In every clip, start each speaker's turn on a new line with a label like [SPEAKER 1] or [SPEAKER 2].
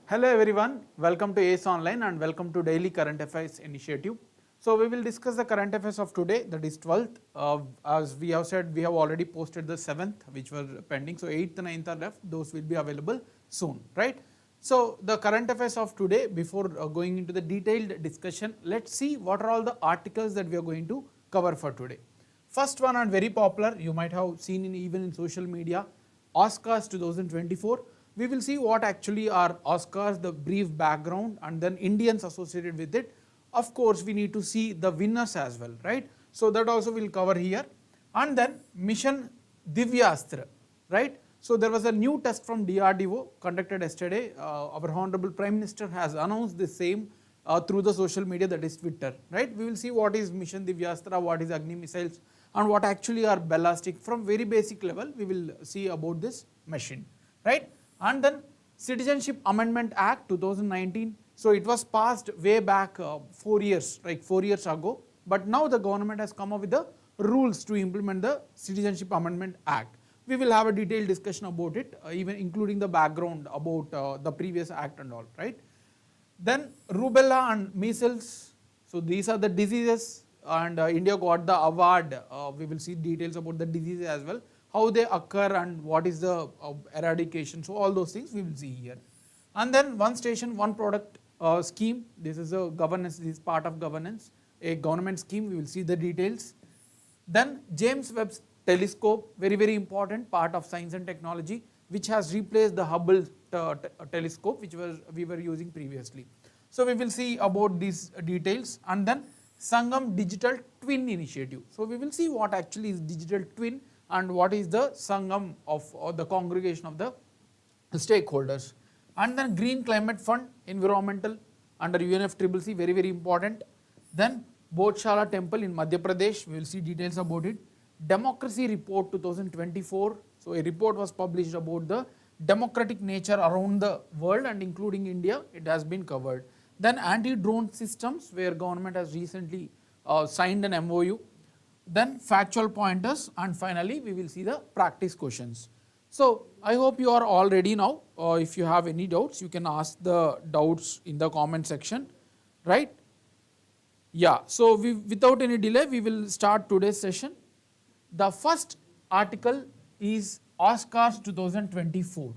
[SPEAKER 1] Hello everyone, welcome to ACE Online and welcome to Daily Current Affairs Initiative. So we will discuss the current affairs of today, that is 12th. As we have said, we have already posted the 7th which were pending. So 8th, 9th are left, those will be available soon, right? So the current affairs of today, before going into the detailed discussion, let's see what are all the articles that we are going to cover for today. First one, and very popular, you might have seen even in social media, Oscars 2024. We will see what actually are Oscars, the brief background, and then Indians associated with it. Of course, we need to see the winners as well, right? So that also we'll cover here. And then mission Divyastra, right? So there was a new test from DRDO conducted yesterday. Our Honorable Prime Minister has announced the same through the social media, that is Twitter, right? We will see what is mission Divyastra, what is Agni missiles, and what actually are ballistic. From very basic level, we will see about this machine, right? And then Citizenship Amendment Act 2019. So it was passed way back 4 years, like 4 years ago. But now the government has come up with the rules to implement the Citizenship Amendment Act. We will have a detailed discussion about it, even including the background about the previous act and all, right? Then rubella and measles. So these are the diseases, and India got the award. We will see details about the diseases as well, how they occur and what is the eradication. So all those things we will see here. And then one station, one product scheme. This is a governance, this is part of governance, a government scheme. We will see the details. Then James Webb telescope, very, very important part of science and technology, which has replaced the Hubble telescope, which we were using previously. So we will see about these details. And then Sangam Digital Twin Initiative. So we will see what actually is digital twin and what is the Sangam of the congregation of the stakeholders. And then Green Climate Fund, environmental under UNFCCC, very, very important. Then Bhoj Shala temple in Madhya Pradesh, we will see details about it. Democracy Report 2024, so a report was published about the democratic nature around the world and including India, it has been covered. Then anti-drone systems, where government has recently signed an MOU. Then factual pointers, and finally we will see the practice questions. So I hope you are all ready now. If you have any doubts, you can ask the doubts in the comment section, right? Yeah, so without any delay, we will start today's session. The first article is Oscars 2024.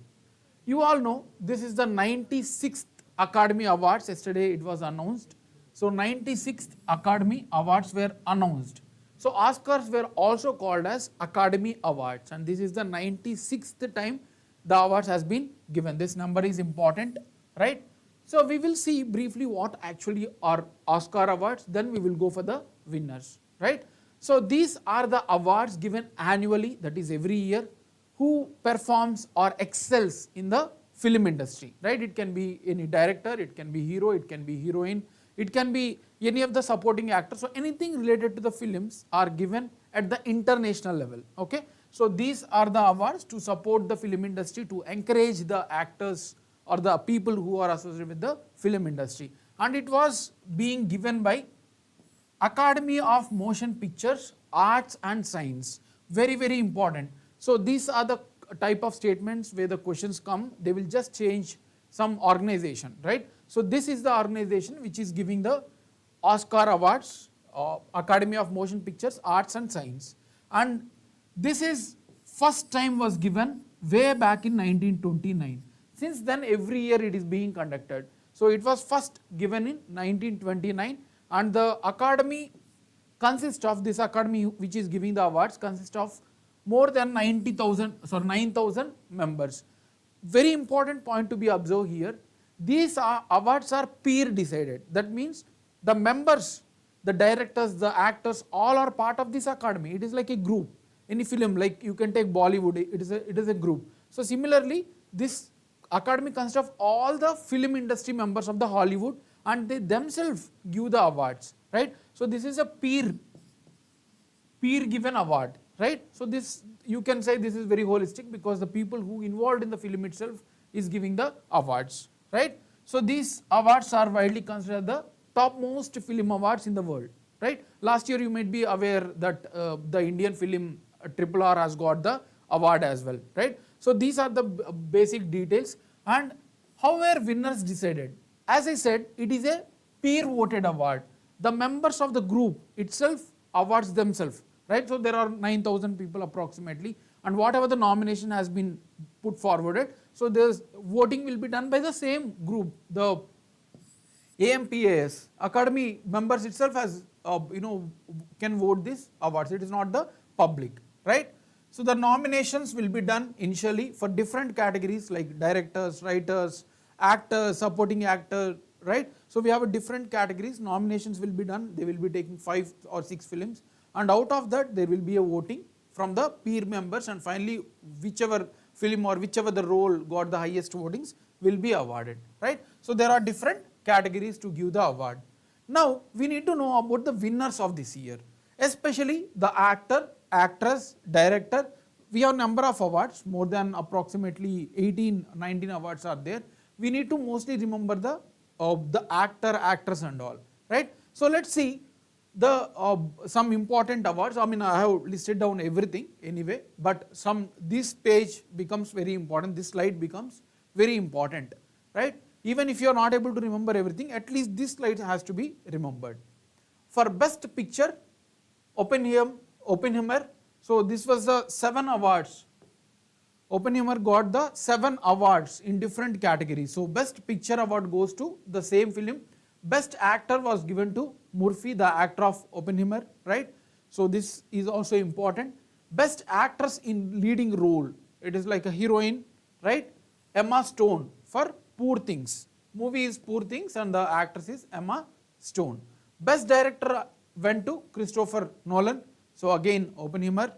[SPEAKER 1] You all know this is the 96th Academy Awards. Yesterday it was announced. So 96th Academy Awards were announced. So Oscars were also called as Academy Awards, and this is the 96th time the awards has been given. This number is important, right? So we will see briefly what actually are Oscar awards, then we will go for the winners, right? So these are the awards given annually, that is every year, who performs or excels in the film industry, right? It can be any director, it can be hero, it can be heroine, it can be any of the supporting actors. So anything related to the films are given at the international level, okay? So these are the awards to support the film industry, to encourage the actors or the people who are associated with the film industry. And it was being given by Academy of Motion Pictures, Arts and Science. Very, very important. So these are the type of statements where the questions come, they will just change some organization, right? So this is the organization which is giving the Oscar Awards, Academy of Motion Pictures, Arts and Science. And this is first time was given way back in 1929. Since then every year it is being conducted. So it was first given in 1929, and the academy consists of, this academy which is giving the awards consists of more than 9,000 members. Very important point to be observed here. These awards are peer decided. That means the members, the directors, the actors, all are part of this academy. It is like a group. Any film, like you can take Bollywood, it is a group. So similarly, this academy consists of all the film industry members of the Hollywood, and they themselves give the awards, right? So this is a peer given award, right? So this, you can say this is very holistic because the people who involved in the film itself is giving the awards, right? So these awards are widely considered the topmost film awards in the world, right? Last year you might be aware that the Indian film RRR has got the award as well, right? So these are the basic details. And How were winners decided? As I said, it is a peer voted award. The members of the group itself awards themselves, right? So there are 9,000 people approximately, and whatever the nomination has been put forwarded, so there's voting will be done by the same group. The AMPAS Academy members itself has can vote these awards. It is not the public, right? So the nominations will be done initially for different categories like directors, writers, actors, supporting actor, right? So we have a different categories. Nominations will be done. They will be taking 5 or 6 films, and out of that there will be a voting from the peer members, and finally whichever film or whichever the role got the highest votings will be awarded, right? So there are different categories to give the award. Now we need to know about the winners of this year, especially the actor, actress, director. We have number of awards, more than approximately 18, 19 awards are there. We need to mostly remember the actor, actress and all, right? So let's see the some important awards. I mean, I have listed down everything anyway, but this page becomes very important. This slide becomes very important, right? Even if you are not able to remember everything, at least this slide has to be remembered. For best picture, Oppenheimer. So this was the 7 awards. Oppenheimer got the 7 awards in different categories. So best picture award goes to the same film. Best actor was given to Murphy, the actor of Oppenheimer, right? So this is also important. Best actress in leading role, it is like a heroine, right? Emma Stone for Poor Things. Movie is Poor Things and the actress is Emma Stone. Best director went to Christopher Nolan. So again Oppenheimer.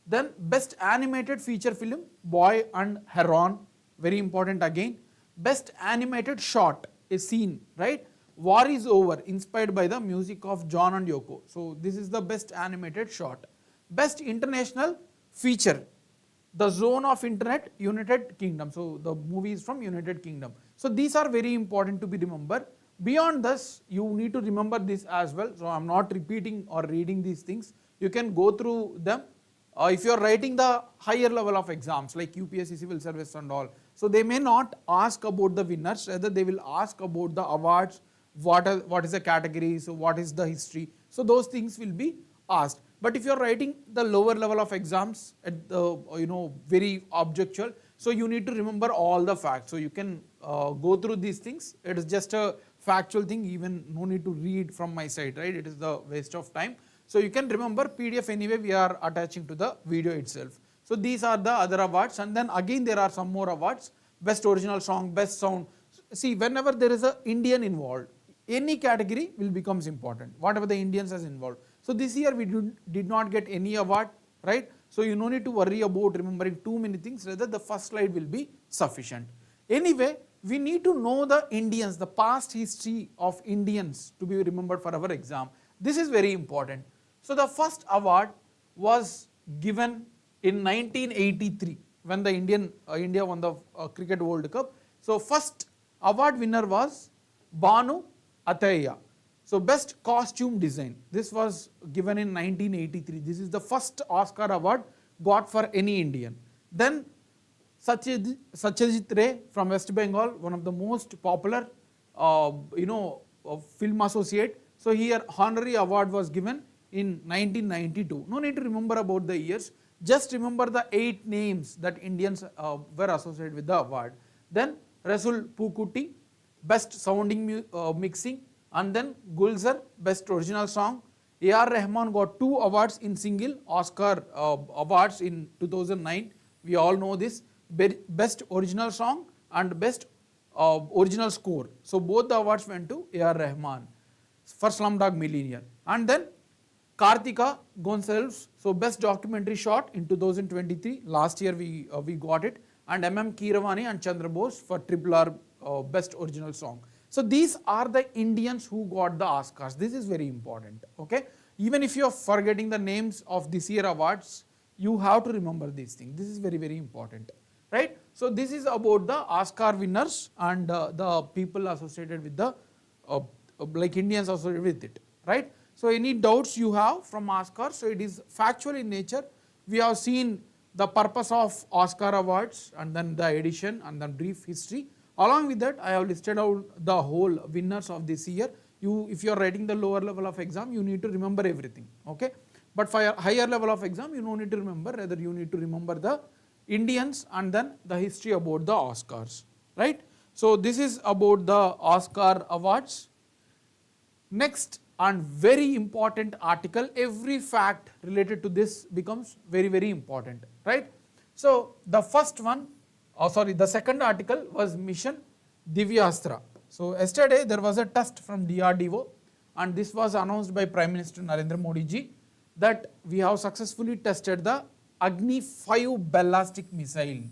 [SPEAKER 1] Then best animated feature film, Boy and Heron, very important again. Best animated short, a scene, right? War is Over, inspired by the music of John and Yoko. So this is the best animated short. Best international feature, The Zone of Internet, United Kingdom. So the movie is from United Kingdom. So these are very important to be remembered. Beyond this, you need to remember this as well. So I'm not repeating or reading these things. You can go through them. If you are writing the higher level of exams like UPSC Civil Service and all, so they may not ask about the winners, rather they will ask about the awards, what is the category, so what is the history. So those things will be asked. But if you are writing the lower level of exams at the very objectual, so you need to remember all the facts. So you can go through these things. It is just a factual thing, even no need to read from my side, right? It is the waste of time. So you can remember PDF anyway, we are attaching to the video itself. So these are the other awards, and then again there are some more awards. Best original song, best sound. See, whenever there is an Indian involved, any category will becomes important, whatever the Indians has involved. So this year we did not get any award, right? So you no need to worry about remembering too many things, rather the first slide will be sufficient. Anyway, we need to know the Indians, the past history of Indians to be remembered for our exam. This is very important. So the first award was given in 1983 when the India won the Cricket World Cup. So first award winner was Banu Atayya. So best costume design. This was given in 1983. This is the first Oscar award got for any Indian. Then Satyajit Ray from West Bengal, one of the most popular film associate. So here honorary award was given in 1992. No need to remember about the years, just remember the 8 names that Indians were associated with the award. Then Rasul Pukuti, best sounding mixing, and then Gulzar, best original song. A.R. Rahman got 2 awards in single Oscar awards in 2009. We all know this, best original song and best original score. So both the awards went to A.R. Rahman for Slumdog Millionaire. And then Kartika Gonsalves, so best documentary shot in 2023. Last year we got it. And M.M. Keeravani and Chandra Bose for RRR best original song. So these are the Indians who got the Oscars. This is very important. Okay, even if you are forgetting the names of this year awards, you have to remember these things. This is very, very important, right? So this is about the Oscar winners and the people associated with the like Indians associated with it, right? So any doubts you have from Oscar, so it is factual in nature. We have seen the purpose of Oscar awards and then the edition and then brief history. Along with that, I have listed out the whole winners of this year. If you are writing the lower level of exam, you need to remember everything, okay? But for a higher level of exam, you don't need to remember, rather you need to remember the Indians and then the history about the Oscars, right? So this is about the Oscar awards. Next and very important article, every fact related to this becomes very important, right? So the first one, the second article was mission Divyastra. So yesterday there was a test from DRDO and this was announced by Prime Minister Narendra Modi ji that we have successfully tested the Agni 5 ballistic missile.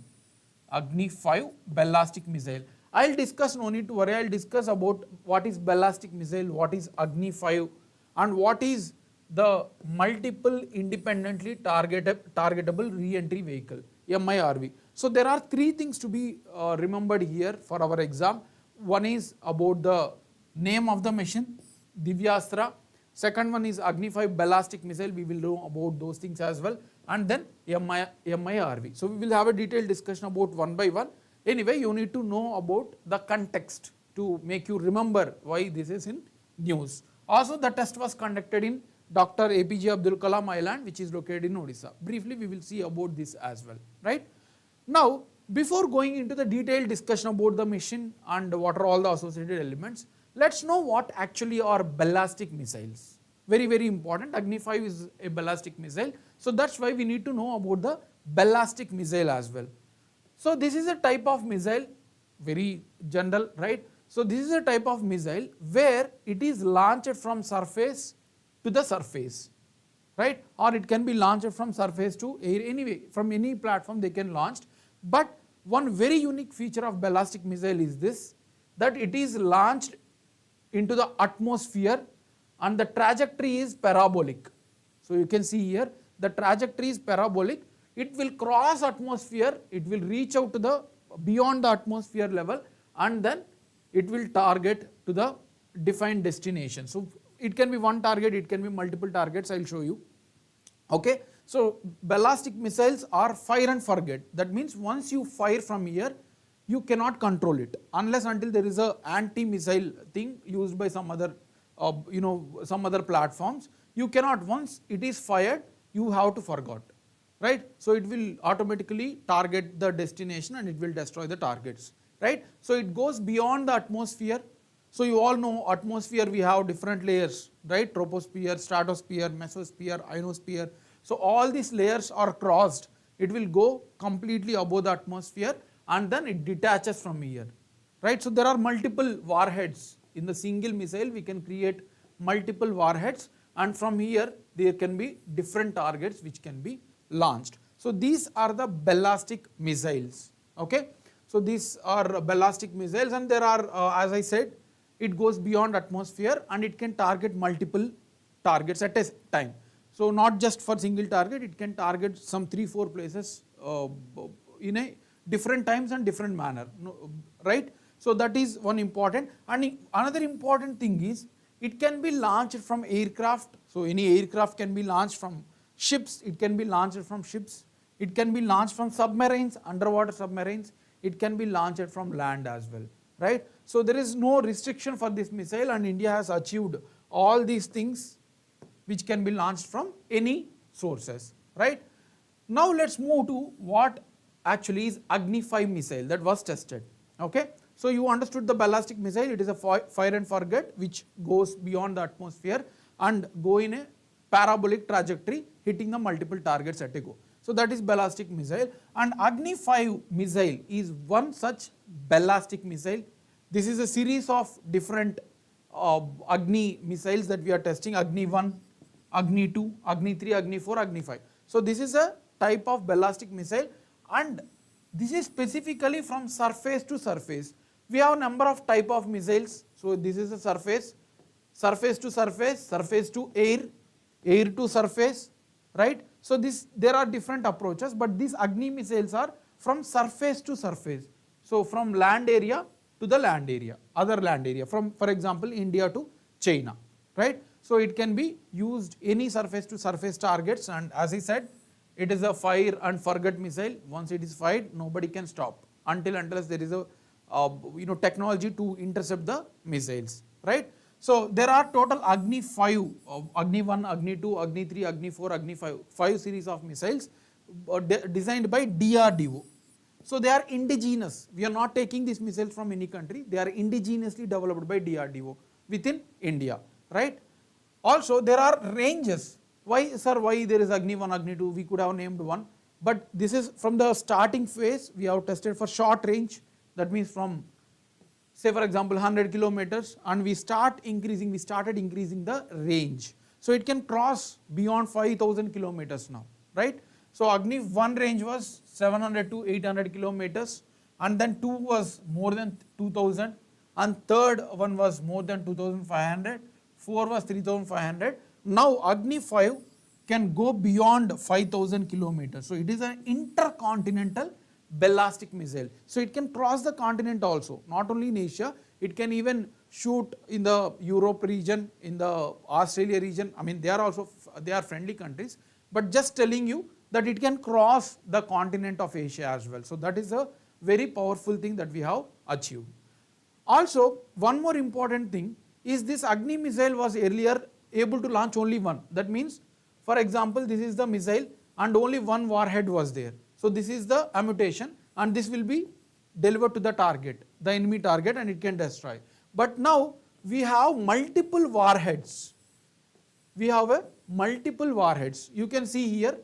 [SPEAKER 1] Agni 5 ballistic missile. I'll discuss, no need to worry, I'll discuss about what is ballistic missile, what is Agni 5 and what is the multiple independently targetable re-entry vehicle, MIRV. So there are three things to be remembered here for our exam. One is about the name of the mission, Divyastra. Second one is Agni 5 ballistic missile, we will know about those things as well. And then MIRV. So we will have a detailed discussion about one by one. Anyway, you need to know about the context to make you remember why this is in news. Also, the test was conducted in Dr. APJ Abdul Kalam Island, which is located in Odisha. Briefly, we will see about this as well, right? Now, before going into the detailed discussion about the mission and what are all the associated elements, let's know what actually are ballistic missiles. Very important. Agni 5 is a ballistic missile. So that's why we need to know about the ballistic missile as well. So this is a type of missile, very general, right? So this is a type of missile where it is launched from surface to the surface, right? Or it can be launched from surface to air, anyway, from any platform they can launch. But one very unique feature of ballistic missile is this, that it is launched into the atmosphere and the trajectory is parabolic. So you can see here, the trajectory is parabolic. It will cross atmosphere, it will reach out to the beyond the atmosphere level and then it will target to the defined destination. So it can be one target, it can be multiple targets, I will show you. Okay, so ballistic missiles are fire and forget. That means once you fire from here, you cannot control it unless until there is a anti-missile thing used by some other, some other platforms. You cannot, once it is fired, you have to forget. Right? So it will automatically target the destination and it will destroy the targets, right? So it goes beyond the atmosphere. So you all know atmosphere we have different layers, right? Troposphere, stratosphere, mesosphere, ionosphere. So all these layers are crossed. It will go completely above the atmosphere and then it detaches from here, right? So there are multiple warheads. In the single missile we can create multiple warheads and from here there can be different targets which can be launched. So these are the ballistic missiles, okay? So these are ballistic missiles and there are, as I said, it goes beyond atmosphere and it can target multiple targets at a time. So not just for single target, it can target some 3-4 places in a different times and different manner, right? So that is one important. And another important thing is, it can be launched from aircraft. So any aircraft can be launched from ships, it can be launched from ships, it can be launched from submarines, underwater submarines, it can be launched from land as well, right? So there is no restriction for this missile and India has achieved all these things which can be launched from any sources, right? Now let's move to what actually is Agni 5 missile that was tested, okay? So you understood the ballistic missile, it is a fire and forget which goes beyond the atmosphere and go in a parabolic trajectory hitting the multiple targets at a go. So that is ballistic missile and Agni 5 missile is one such ballistic missile. This is a series of different Agni missiles that we are testing, Agni 1, Agni 2, Agni 3, Agni 4, Agni 5. So this is a type of ballistic missile and this is specifically from surface to surface. We have a number of type of missiles. So this is a surface, surface to surface, surface to air, air to surface, right? So there are different approaches, but these Agni missiles are from surface to surface. So from land area to the land area, other land area, from for example India to China, right? So it can be used any surface to surface targets and as I said, it is a fire and forget missile. Once it is fired, nobody can stop until unless there is a technology to intercept the missiles, right? So there are total Agni 5, Agni 1, Agni 2, Agni 3, Agni 4, Agni 5 series of missiles designed by DRDO. So they are indigenous. We are not taking these missiles from any country. They are indigenously developed by DRDO within India, right? Also, there are ranges. Why, sir, why there is Agni 1, Agni 2? We could have named one. But this is from the starting phase, we have tested for short range. That means from, say for example, 100 kilometers, and we started increasing the range. So it can cross beyond 5,000 kilometers now, right? So Agni 1 range was 700 to 800 kilometers, and then 2 was more than 2,000, and third one was more than 2,500, 4 was 3,500. Now Agni 5 can go beyond 5,000 kilometers. So it is an intercontinental ballistic missile. So it can cross the continent also, not only in Asia, it can even shoot in the Europe region, in the Australia region. I mean, they are friendly countries, but just telling you that it can cross the continent of Asia as well. So that is a very powerful thing that we have achieved. Also, one more important thing is this Agni missile was earlier able to launch only one. That means, for example, this is the missile and only one warhead was there. So this is the ammunition, and this will be delivered to the target, the enemy target, and it can destroy. But now we have multiple warheads. We have multiple warheads. You can see here,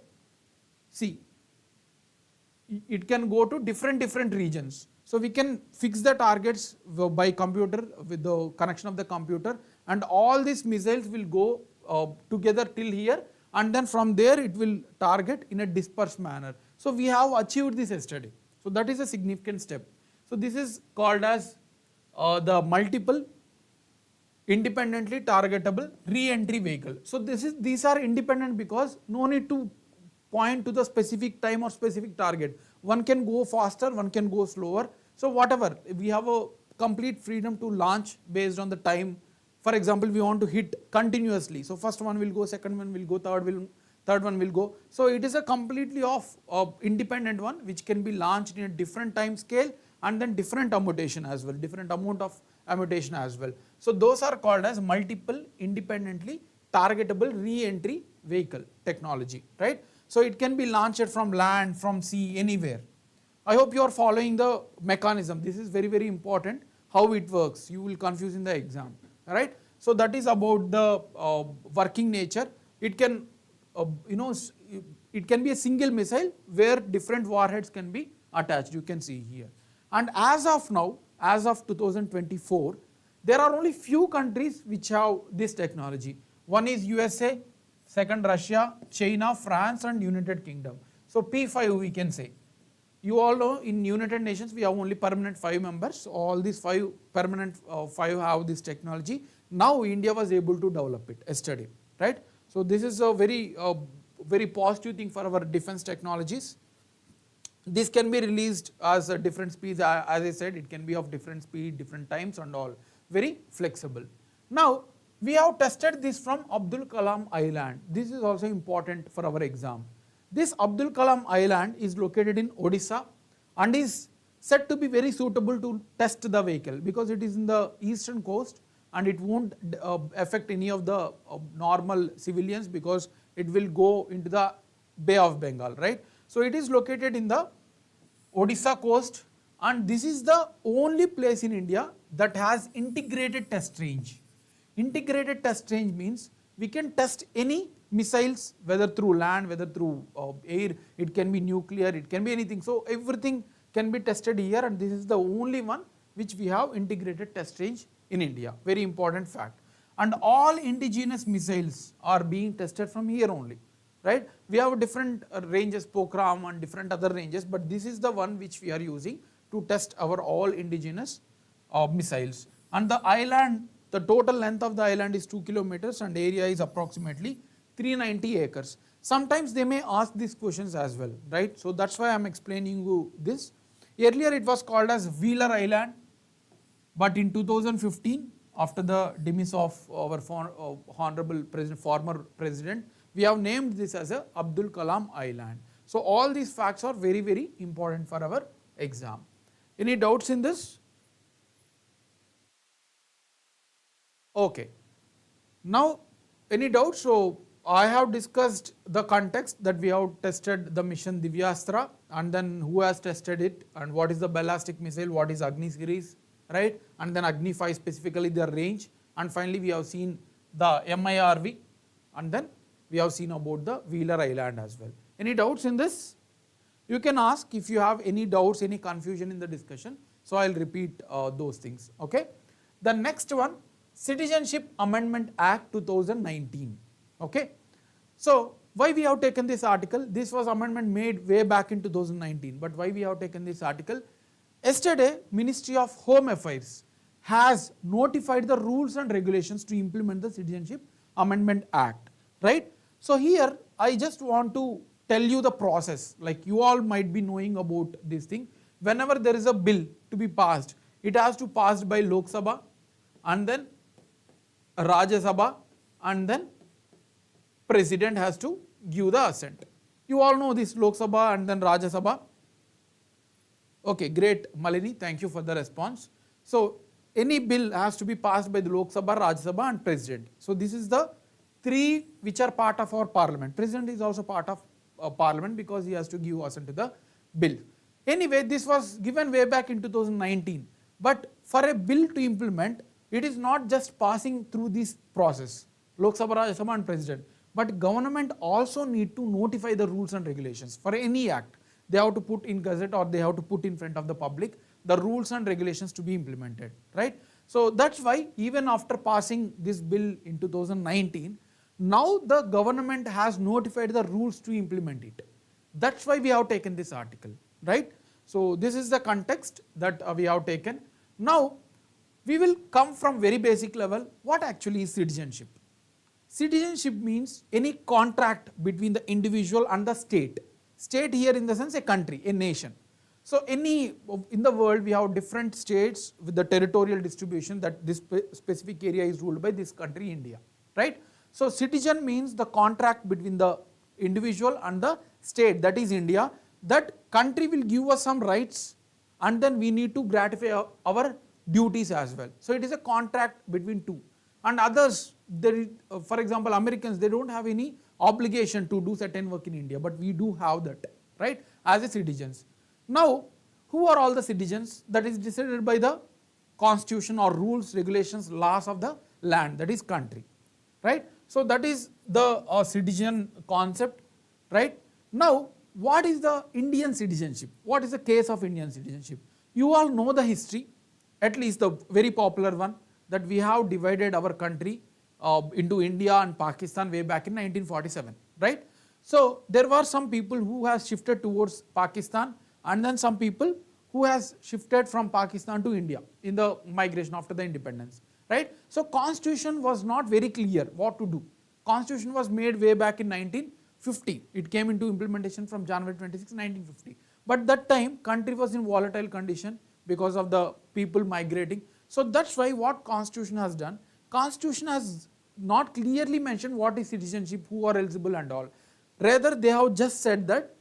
[SPEAKER 1] see, it can go to different regions. So we can fix the targets by computer with the connection of the computer, and all these missiles will go together till here, and then from there it will target in a dispersed manner. So we have achieved this yesterday. So that is a significant step. So this is called as the multiple independently targetable re-entry vehicle. So these are independent because no need to point to the specific time or specific target. One can go faster, one can go slower. So whatever, we have a complete freedom to launch based on the time. For example, we want to hit continuously. So first one will go, second one will go, third one will go. So it is a completely independent one which can be launched in a different time scale and then different ammunition as well, different amount of ammunition as well. So those are called as multiple independently targetable re-entry vehicle technology, right? So it can be launched from land, from sea, anywhere. I hope you are following the mechanism. This is very, very important, how it works. You will confuse in the exam, right? So that is about the working nature. It can, it can be a single missile where different warheads can be attached. You can see here. And as of now, as of 2024, there are only few countries which have this technology. One is USA, second Russia, China, France, and United Kingdom. So P5 we can say. You all know in United Nations we have only permanent 5 members. All these 5 permanent 5 have this technology. Now India was able to develop it yesterday, right? So this is a very positive thing for our defense technologies. This can be released as a different speeds. As I said, it can be of different speed, different times and all. Very flexible. Now we have tested this from Abdul Kalam Island. This is also important for our exam. This Abdul Kalam Island is located in Odisha and is said to be very suitable to test the vehicle because it is in the eastern coast and it won't affect any of the normal civilians because it will go into the Bay of Bengal, right? So it is located in the Odisha coast, and this is the only place in India that has integrated test range. Integrated test range means we can test any missiles, whether through land, whether through air, it can be nuclear, it can be anything. So everything can be tested here, and this is the only one which we have integrated test range in India. Very important fact. And all indigenous missiles are being tested from here only, right? We have different ranges, Pokhram and different other ranges, but this is the one which we are using to test our all indigenous missiles. And the island, the total length of the island is 2 kilometers and area is approximately 390 acres. Sometimes they may ask these questions as well, right? So that's why I am explaining you this. Earlier it was called as Wheeler Island, but in 2015, after the demise of our honorable president, former president, we have named this as a Abdul Kalam Island. So all these facts are very, very important for our exam. Any doubts in this? Okay. Now, any doubts? So, I have discussed the context that we have tested the mission Divyastra, and then who has tested it, and what is the ballistic missile, what is Agni series, right? And then Agni 5 specifically their range, and finally we have seen the MIRV, and then we have seen about the Wheeler Island as well. Any doubts in this? You can ask if you have any doubts, any confusion in the discussion. So, I will repeat those things. Okay. The next one, Citizenship Amendment Act 2019. Okay. So, why we have taken this article? This was amendment made way back in 2019, but why we have taken this article? Yesterday, Ministry of Home Affairs has notified the rules and regulations to implement the Citizenship Amendment Act, right? So, here I just want to tell you the process, like you all might be knowing about this thing. Whenever there is a bill to be passed, it has to pass by Lok Sabha and then Rajya Sabha and then President has to give the assent. You all know this Lok Sabha and then Rajya Sabha. Okay, great Malini, thank you for the response. So, any bill has to be passed by the Lok Sabha, Rajya Sabha and President. So, this is the three which are part of our parliament. President is also part of parliament because he has to give assent to the bill. Anyway, this was given way back in 2019, but for a bill to implement, it is not just passing through this process, Lok Sabha, Rajya Sabha and President, but government also need to notify the rules and regulations for any act. They have to put in gazette or they have to put in front of the public the rules and regulations to be implemented, right? So that's why even after passing this bill in 2019, now the government has notified the rules to implement it. That's why we have taken this article, right? So this is the context that we have taken. Now we will come from very basic level. What actually is citizenship? Citizenship means any contract between the individual and the state. State here in the sense a country, a nation. So any in the world we have different states with the territorial distribution that this specific area is ruled by this country India, right? So citizen means the contract between the individual and the state, that is India. That country will give us some rights and then we need to gratify our duties as well. So it is a contract between two. And others, for example, Americans, they don't have any obligation to do certain work in India, but we do have that, right, as a citizens. Now, who are all the citizens? That is decided by the constitution or rules, regulations, laws of the land, that is country, right? So that is the citizen concept, right? Now, what is the Indian citizenship? What is the case of Indian citizenship? You all know the history, at least the very popular one, that we have divided our country into India and Pakistan way back in 1947, right? So there were some people who has shifted towards Pakistan and then some people who has shifted from Pakistan to India in the migration after the independence, right? So constitution was not very clear what to do. Constitution was made way back in 1950. It came into implementation from January 26, 1950. But that time country was in volatile condition because of the people migrating. So that's why what constitution has done, constitution has not clearly mentioned what is citizenship, who are eligible and all. Rather they have just said that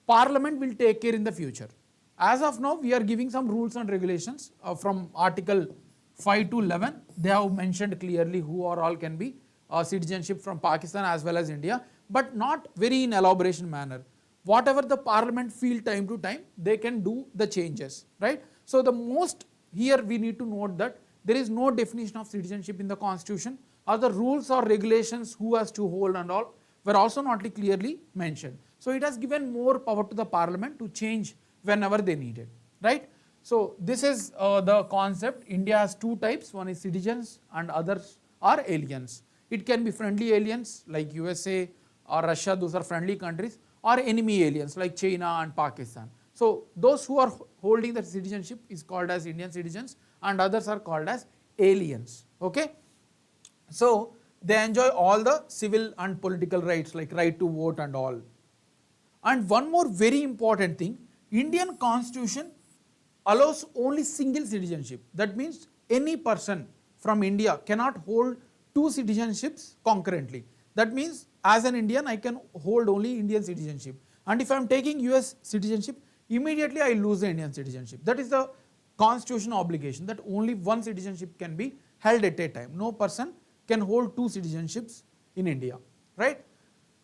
[SPEAKER 1] parliament will take care in the future. As of now we are giving some rules and regulations from article 5 to 11. They have mentioned clearly who are all can be citizenship from Pakistan as well as India, but not very in elaboration manner. Whatever the parliament feel time to time, they can do the changes, right? So the most here we need to note that there is no definition of citizenship in the constitution, or the rules or regulations who has to hold and all were also not clearly mentioned. So it has given more power to the parliament to change whenever they need it, right? So this is the concept. India has two types, one is citizens and others are aliens. It can be friendly aliens like USA or Russia, those are friendly countries, or enemy aliens like China and Pakistan. So those who are holding the citizenship is called as Indian citizens and others are called as aliens, okay? So they enjoy all the civil and political rights like right to vote and all. And one more very important thing, Indian constitution allows only single citizenship. That means any person from India cannot hold two citizenships concurrently. That means as an Indian I can hold only Indian citizenship, and if I am taking US citizenship, immediately I lose the Indian citizenship. That is the constitutional obligation, that only one citizenship can be held at a time. No person can hold two citizenships in India, right?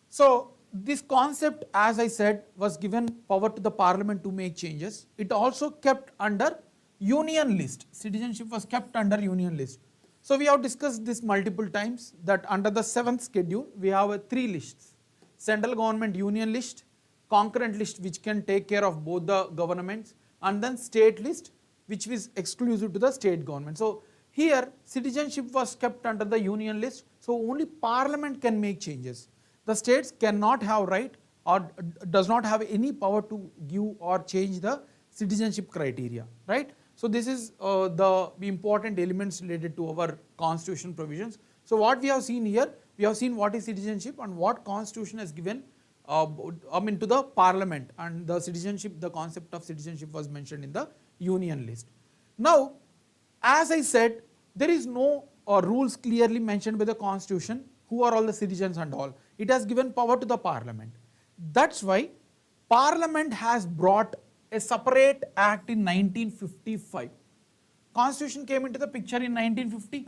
[SPEAKER 1] So this concept, as I said, was given power to the parliament to make changes. It also kept under union list. Citizenship was kept under union list. So we have discussed this multiple times that under the 7th schedule, we have three lists: central government union list, concurrent list which can take care of both the governments, and then state list which is exclusive to the state government. So here citizenship was kept under the union list, so only parliament can make changes. The states cannot have right or does not have any power to give or change the citizenship criteria, right? So this is the important elements related to our constitution provisions. So what we have seen here, we have seen what is citizenship and what constitution has given to the parliament, and the citizenship, the concept of citizenship was mentioned in the union list. Now, as I said, there is no rules clearly mentioned by the constitution who are all the citizens and all. It has given power to the parliament. That's why parliament has brought a separate act in 1955. Constitution came into the picture in 1950,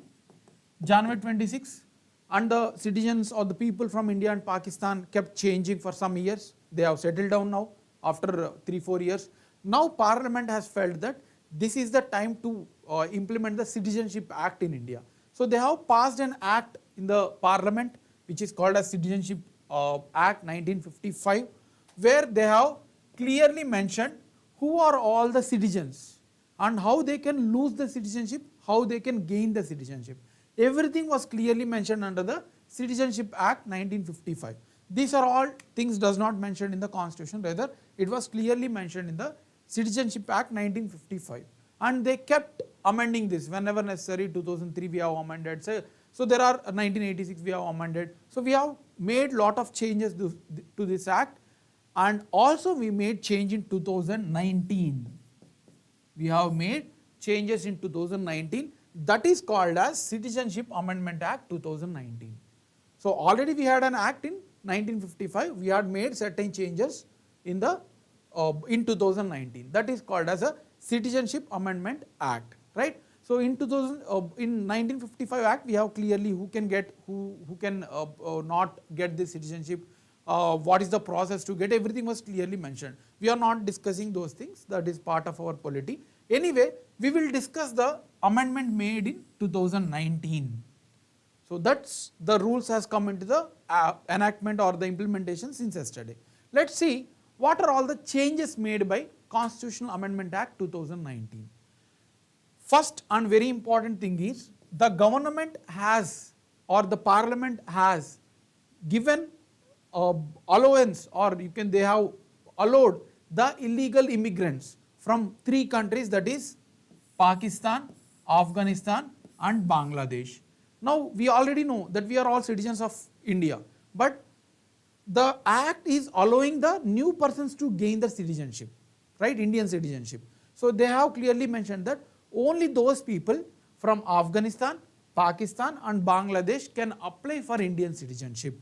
[SPEAKER 1] January 26, and the citizens or the people from India and Pakistan kept changing for some years. They have settled down now after 3-4 years. Now parliament has felt that this is the time to implement the Citizenship Act in India. So they have passed an act in the parliament which is called as Citizenship Act 1955, where they have clearly mentioned who are all the citizens and how they can lose the citizenship, how they can gain the citizenship. Everything was clearly mentioned under the Citizenship Act 1955. These are all things does not mentioned in the constitution, rather it was clearly mentioned in the Citizenship Act 1955. And they kept amending this whenever necessary. 2003 we have amended. So there are 1986 we have amended. So we have made lot of changes to this act, and also we made change in 2019. We have made changes in 2019, that is called as Citizenship Amendment Act 2019. So already we had an act in 1955, we had made certain changes in 2019, that is called as a Citizenship Amendment Act, right? So in 1955 Act, we have clearly who can get, who can not get this citizenship, what is the process to get, everything was clearly mentioned. We are not discussing those things, that is part of our polity. Anyway, we will discuss the amendment made in 2019. So that's the rules has come into the enactment or the implementation since yesterday. Let's see what are all the changes made by Constitutional Amendment Act 2019. First and very important thing is the government has or the parliament has given allowance, or they have allowed the illegal immigrants from 3 countries, that is Pakistan, Afghanistan and Bangladesh. Now we already know that we are all citizens of India, but the act is allowing the new persons to gain the citizenship, right, Indian citizenship. So they have clearly mentioned that only those people from Afghanistan, Pakistan and Bangladesh can apply for Indian citizenship,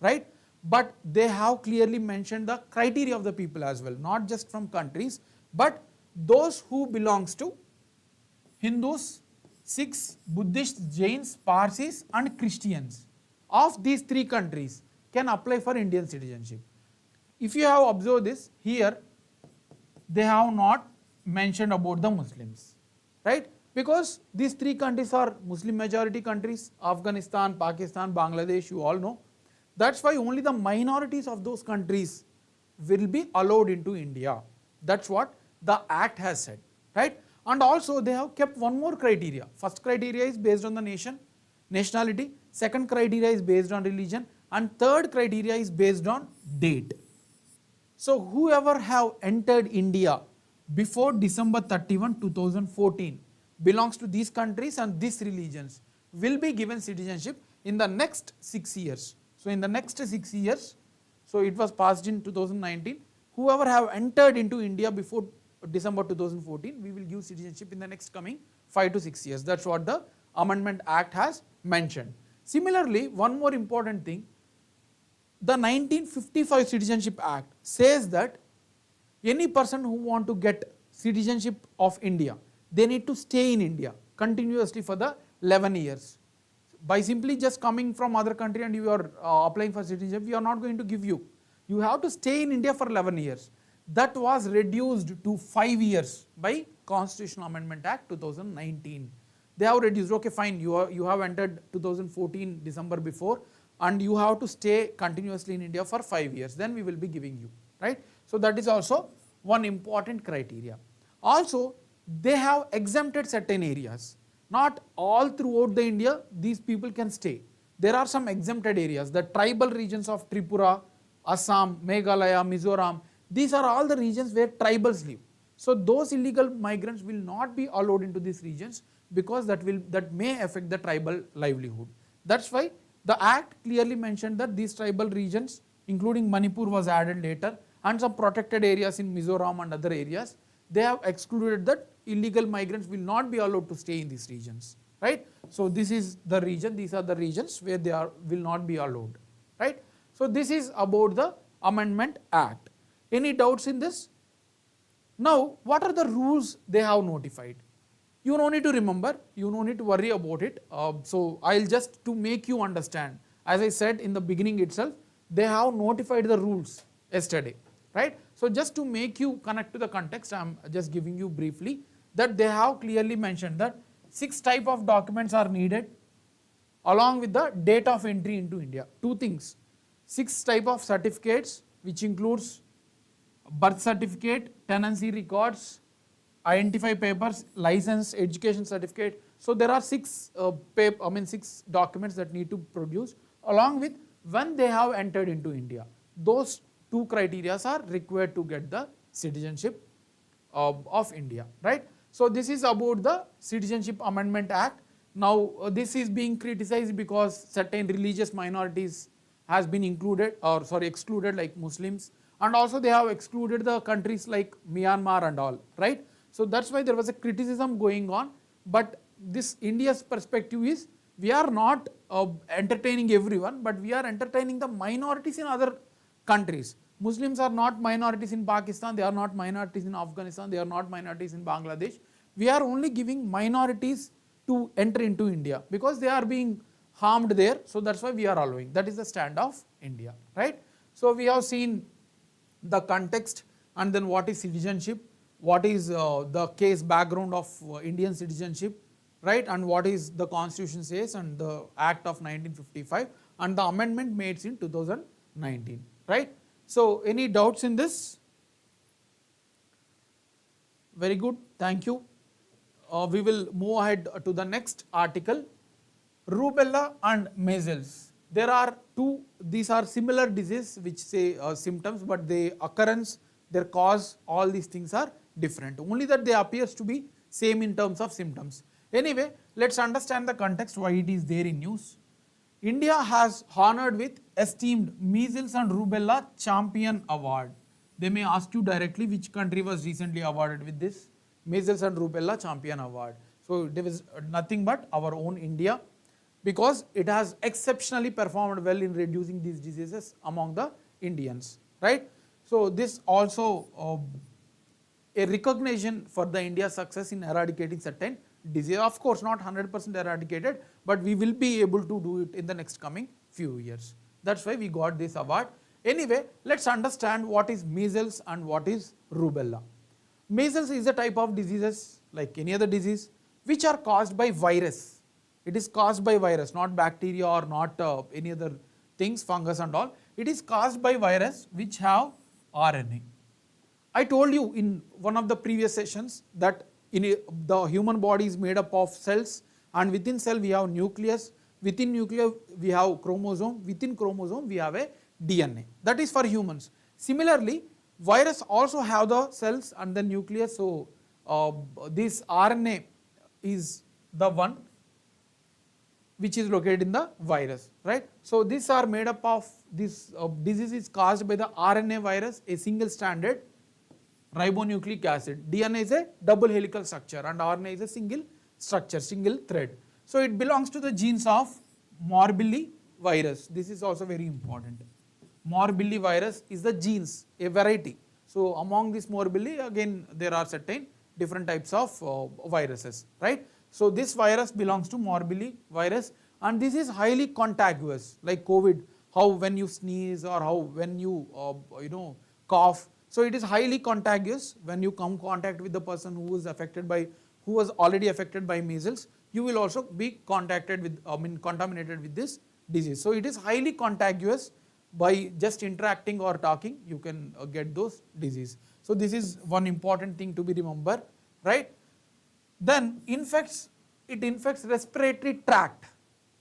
[SPEAKER 1] right? But they have clearly mentioned the criteria of the people as well, not just from countries, but those who belongs to Hindus, Sikhs, Buddhists, Jains, Parsis and Christians of these 3 countries can apply for Indian citizenship. If you have observed this, here they have not mentioned about the Muslims, right? Because these 3 countries are Muslim majority countries, Afghanistan, Pakistan, Bangladesh, you all know. That's why only the minorities of those countries will be allowed into India. That's what the act has said, right? And also they have kept one more criteria. First criteria is based on the nationality. Second criteria is based on religion. And third criteria is based on date. So whoever have entered India before December 31, 2014 belongs to these countries and these religions will be given citizenship in the next 6 years. So in the next 6 years, so it was passed in 2019, whoever have entered into India before December 2014, we will give citizenship in the next coming 5 to 6 years. That's what the Amendment Act has mentioned. Similarly, one more important thing, the 1955 Citizenship Act says that any person who want to get citizenship of India, they need to stay in India continuously for the 11 years. By simply just coming from other country and you are applying for citizenship, we are not going to give you. You have to stay in India for 11 years. That was reduced to 5 years by Constitutional Amendment Act 2019. They have reduced, okay fine, you have entered 2014 December before and you have to stay continuously in India for 5 years, then we will be giving you, right? So that is also one important criteria. Also, they have exempted certain areas. Not all throughout the India these people can stay. There are some exempted areas, the tribal regions of Tripura, Assam, Meghalaya, Mizoram, these are all the regions where tribals live. So those illegal migrants will not be allowed into these regions because that may affect the tribal livelihood. That's why the act clearly mentioned that these tribal regions, including Manipur was added later, and some protected areas in Mizoram and other areas, they have excluded that illegal migrants will not be allowed to stay in these regions, right? So this is the region, these are the regions where they will not be allowed, right? So this is about the Amendment Act. Any doubts in this? Now, what are the rules they have notified? You no need to remember, you no need to worry about it. So I'll just to make you understand, as I said in the beginning itself, they have notified the rules yesterday, right? So just to make you connect to the context, I'm just giving you briefly that they have clearly mentioned that 6 types of documents are needed along with the date of entry into India. 2 things, 6 types of certificates which includes birth certificate, tenancy records, identify papers, license, education certificate. So there are 6 documents that need to produce along with when they have entered into India. Those 2 criteria are required to get the citizenship of India, right? So this is about the Citizenship Amendment Act. Now this is being criticized because certain religious minorities has been excluded like Muslims, and also they have excluded the countries like Myanmar and all, right? So that's why there was a criticism going on, but this India's perspective is we are not entertaining everyone, but we are entertaining the minorities in other countries. Muslims are not minorities in Pakistan, they are not minorities in Afghanistan, they are not minorities in Bangladesh. We are only giving minorities to enter into India because they are being harmed there, so that's why we are allowing. That is the stand of India, right? So we have seen the context and then what is citizenship, what is the case background of Indian citizenship, right, and what is the constitution says and the act of 1955 and the amendment made in 2019, right? So any doubts in this? Very good, thank you. We will move ahead to the next article, rubella and measles. There are 2, these are similar diseases which say symptoms, but the occurrence, their cause, all these things are different. Only that they appears to be same in terms of symptoms. Anyway, let's understand the context why it is there in news. India has honored with esteemed Measles and Rubella Champion Award. They may ask you directly which country was recently awarded with this Measles and Rubella Champion Award. So there was nothing but our own India, because it has exceptionally performed well in reducing these diseases among the Indians, right? So this also a recognition for the India's success in eradicating certain disease. Of course, not 100% eradicated, but we will be able to do it in the next coming few years. That's why we got this award. Anyway, let's understand what is measles and what is rubella. Measles is a type of diseases like any other disease which are caused by virus. It is caused by virus, not bacteria or not any other things, fungus and all. It is caused by virus which have RNA. I told you in one of the previous sessions that the human body is made up of cells, and within cell we have nucleus, within nucleus we have chromosome, within chromosome we have a DNA. That is for humans. Similarly, virus also have the cells and the nucleus, so this RNA is the one which is located in the virus, right? So these are made up of, this disease is caused by the RNA virus, a single stranded ribonucleic acid. DNA is a double helical structure and RNA is a single structure, single thread. So it belongs to the genes of morbilli virus. This is also very important. Morbilli virus is the genes, a variety. So among this morbilli, again there are certain different types of viruses, right? So this virus belongs to morbilli virus, and this is highly contagious, like COVID, how when you sneeze or how when you cough. So it is highly contagious. When you come contact with the person who was already affected by measles, you will also be contaminated with this disease. So it is highly contagious. By just interacting or talking, you can get those disease. So this is one important thing to be remembered, right? Then it infects respiratory tract.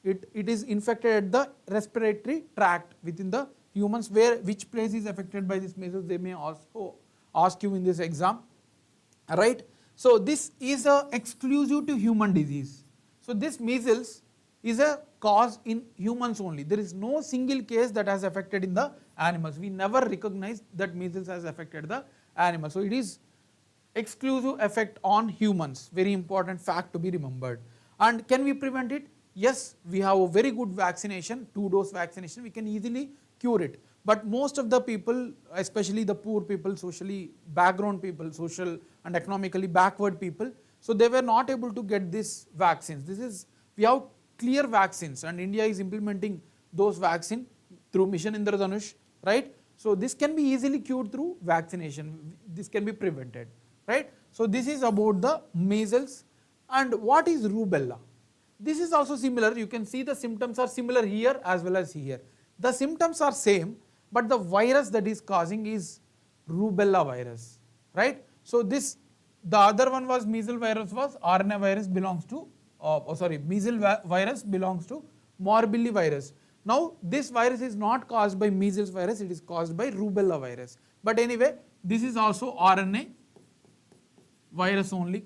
[SPEAKER 1] It is infected at the respiratory tract within the humans. Which place is affected by this measles, they may also ask you in this exam, right? So this is a exclusive to human disease. So this measles is a cause in humans only. There is no single case that has affected in the animals. We never recognize that measles has affected the animals. So it is exclusive effect on humans. Very important fact to be remembered. And can we prevent it? Yes, we have a very good vaccination, 2-dose vaccination. We can easily cure it. But most of the people, especially the poor people, socially background people, social and economically backward people, so they were not able to get these vaccines. We have clear vaccines, and India is implementing those vaccines through Mission Indradhanush, right? So this can be easily cured through vaccination. This can be prevented, right? So this is about the measles. And what is rubella? This is also similar. You can see the symptoms are similar here as well as here. The symptoms are same, but the virus that is causing is rubella virus, right? So the other one was measles virus, was RNA virus belongs to measles virus belongs to morbilli virus. Now this virus is not caused by measles virus, it is caused by rubella virus. But anyway, this is also RNA virus only.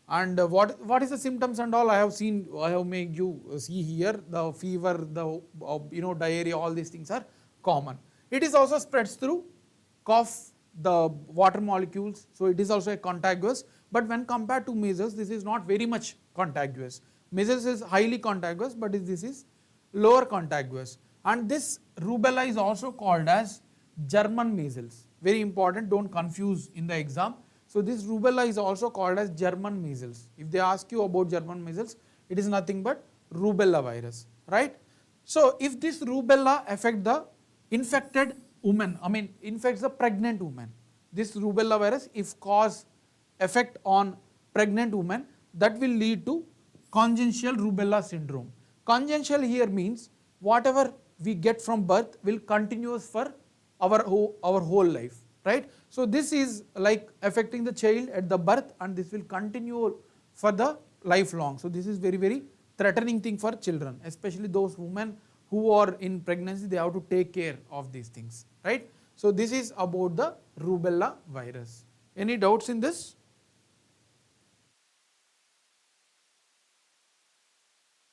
[SPEAKER 1] And what is the symptoms and all? I have made you see here. The fever, the diarrhea, all these things are common. It is also spreads through cough, the water molecules. So it is also a contagious. But when compared to measles, this is not very much contagious. Measles is highly contagious, but this is lower contagious. And this rubella is also called as German measles. Very important, don't confuse in the exam. So this rubella is also called as German measles. If they ask you about German measles, it is nothing but rubella virus, right? So if this rubella affect the infected woman, infects the pregnant woman, this rubella virus, if cause effect on pregnant woman, that will lead to congenital rubella syndrome. Congenital here means whatever we get from birth will continue for our whole life, right? So this is like affecting the child at the birth, and this will continue for the lifelong. So this is very, very threatening thing for children, especially those women who are in pregnancy. They have to take care of these things, right? So this is about the rubella virus. Any doubts in this?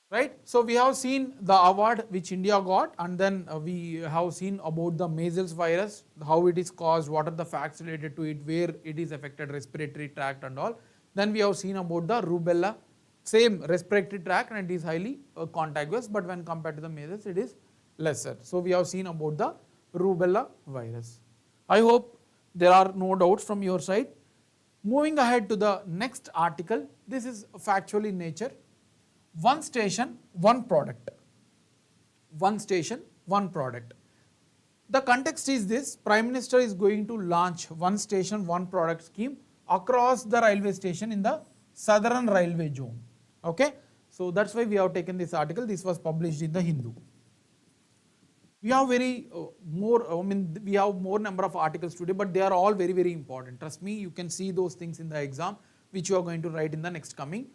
[SPEAKER 1] Right? So we have seen the award which India got, and then we have seen about the measles virus, how it is caused, what are the facts related to it, where it is affected respiratory tract and all. Then we have seen about the rubella, same respiratory tract, and it is highly contagious, but when compared to the measles it is lesser. So we have seen about the rubella virus. I hope there are no doubts from your side. Moving ahead to the next article, this is factual in nature. One station, one product. One station, one product. The context is this: Prime Minister is going to launch one station, one product scheme across the railway station in the Southern Railway Zone. Okay, so that's why we have taken this article. This was published in the Hindu. We have we have more number of articles today, but they are all very, very important. Trust me, you can see those things in the exam, which you are going to write in the next coming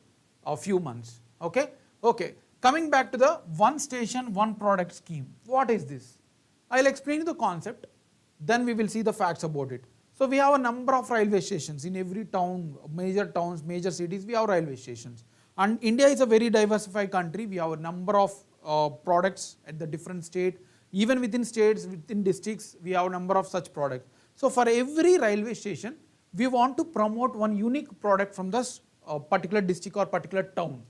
[SPEAKER 1] few months. Okay. Coming back to the one station, one product scheme. What is this? I'll explain the concept, then we will see the facts about it. So we have a number of railway stations in every town, major towns, major cities, we have railway stations. And India is a very diversified country. We have a number of products at the different state. Even within states, within districts, we have a number of such products. So for every railway station, we want to promote one unique product from this particular district or particular town,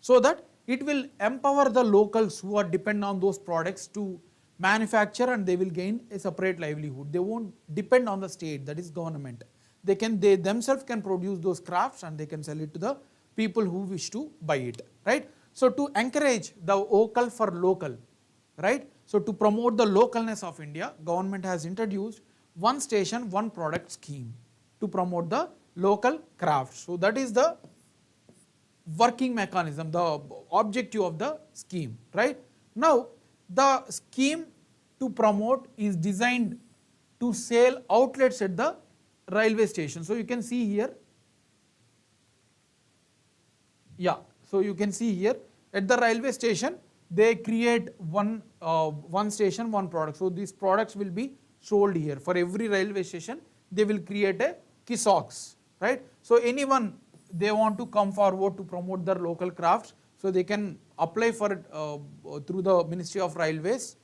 [SPEAKER 1] so that it will empower the locals who are dependent on those products to manufacture, and they will gain a separate livelihood. They won't depend on the state, that is government. They themselves can produce those crafts and they can sell it to the people who wish to buy it, right? So to encourage the vocal for local, right? So to promote the localness of India, government has introduced one station, one product scheme to promote the local crafts. So that is the working mechanism, the objective of the scheme, right? Now the scheme to promote is designed to sell outlets at the railway station. So you can see here, yeah, so you can see here at the railway station they create one station, one product. So these products will be sold here. For every railway station they will create a kiosks, right? So anyone they want to come forward to promote their local crafts, so they can apply for it through the Ministry of Railways.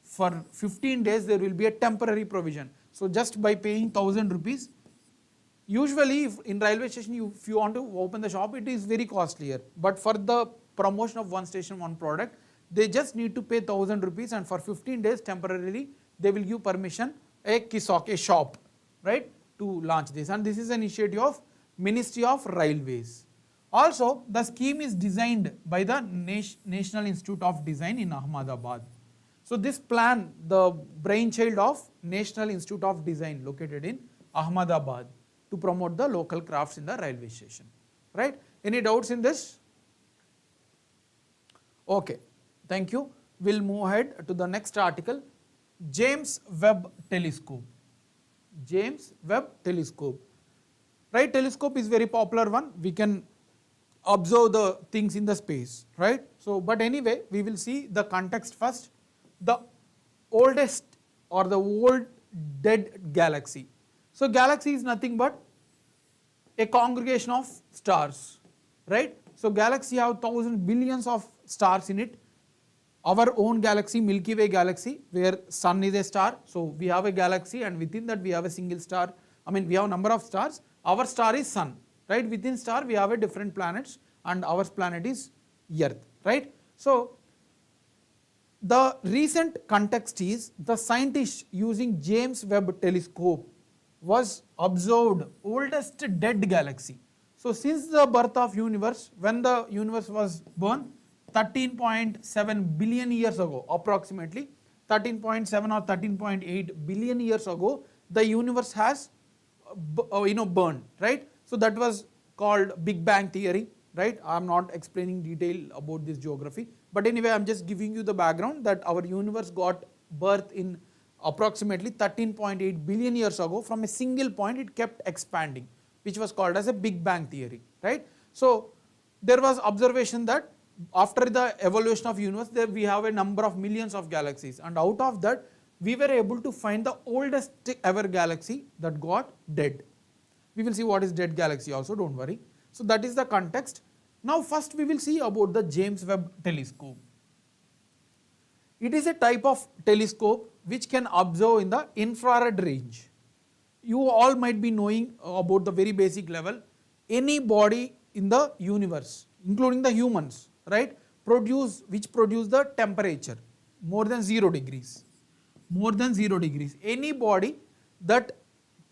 [SPEAKER 1] For 15 days there will be a temporary provision. So just by paying 1000 rupees, usually if in railway station if you want to open the shop, it is very costlier. But for the promotion of one station, one product, they just need to pay 1000 rupees, and for 15 days temporarily they will give permission, a kiosk, a shop, right, to launch this. And this is an initiative of Ministry of Railways. Also the scheme is designed by the National Institute of Design in Ahmedabad. So this plan, the brainchild of National Institute of Design located in Ahmedabad, to promote the local crafts in the railway station, right? Any doubts in this? Okay, thank you. We'll move ahead to the next article, James Webb Telescope. James Webb Telescope, right? Telescope is very popular one. We can observe the things in the space, right? So, but anyway, we will see the context first. The oldest or the old dead galaxy. So galaxy is nothing but a congregation of stars, right? So galaxy have thousands, billions of stars in it. Our own galaxy, Milky Way galaxy, where sun is a star. So we have a galaxy, and within that we have a single star. I mean, we have a number of stars. Our star is sun, right? Within star we have a different planets, and our planet is Earth, right? So the recent context is the scientists using James Webb Telescope was observed oldest dead galaxy. So since the birth of universe, when the universe was born, 13.7 billion years ago, approximately 13.7 or 13.8 billion years ago, the universe has burned, right? So that was called Big Bang theory, right? I am not explaining detail about this geography, but anyway I am just giving you the background that our universe got birth in approximately 13.8 billion years ago. From a single point it kept expanding, which was called as a Big Bang theory, right? So there was observation that after the evolution of universe, there we have a number of millions of galaxies, and out of that we were able to find the oldest ever galaxy that got dead. We will see what is dead galaxy also, don't worry. So that is the context. Now first we will see about the James Webb Telescope. It is a type of telescope which can observe in the infrared range. You all might be knowing about the very basic level. Any body in the universe, including the humans, right, which produce the temperature more than 0 degrees. More than 0 degrees. Any body that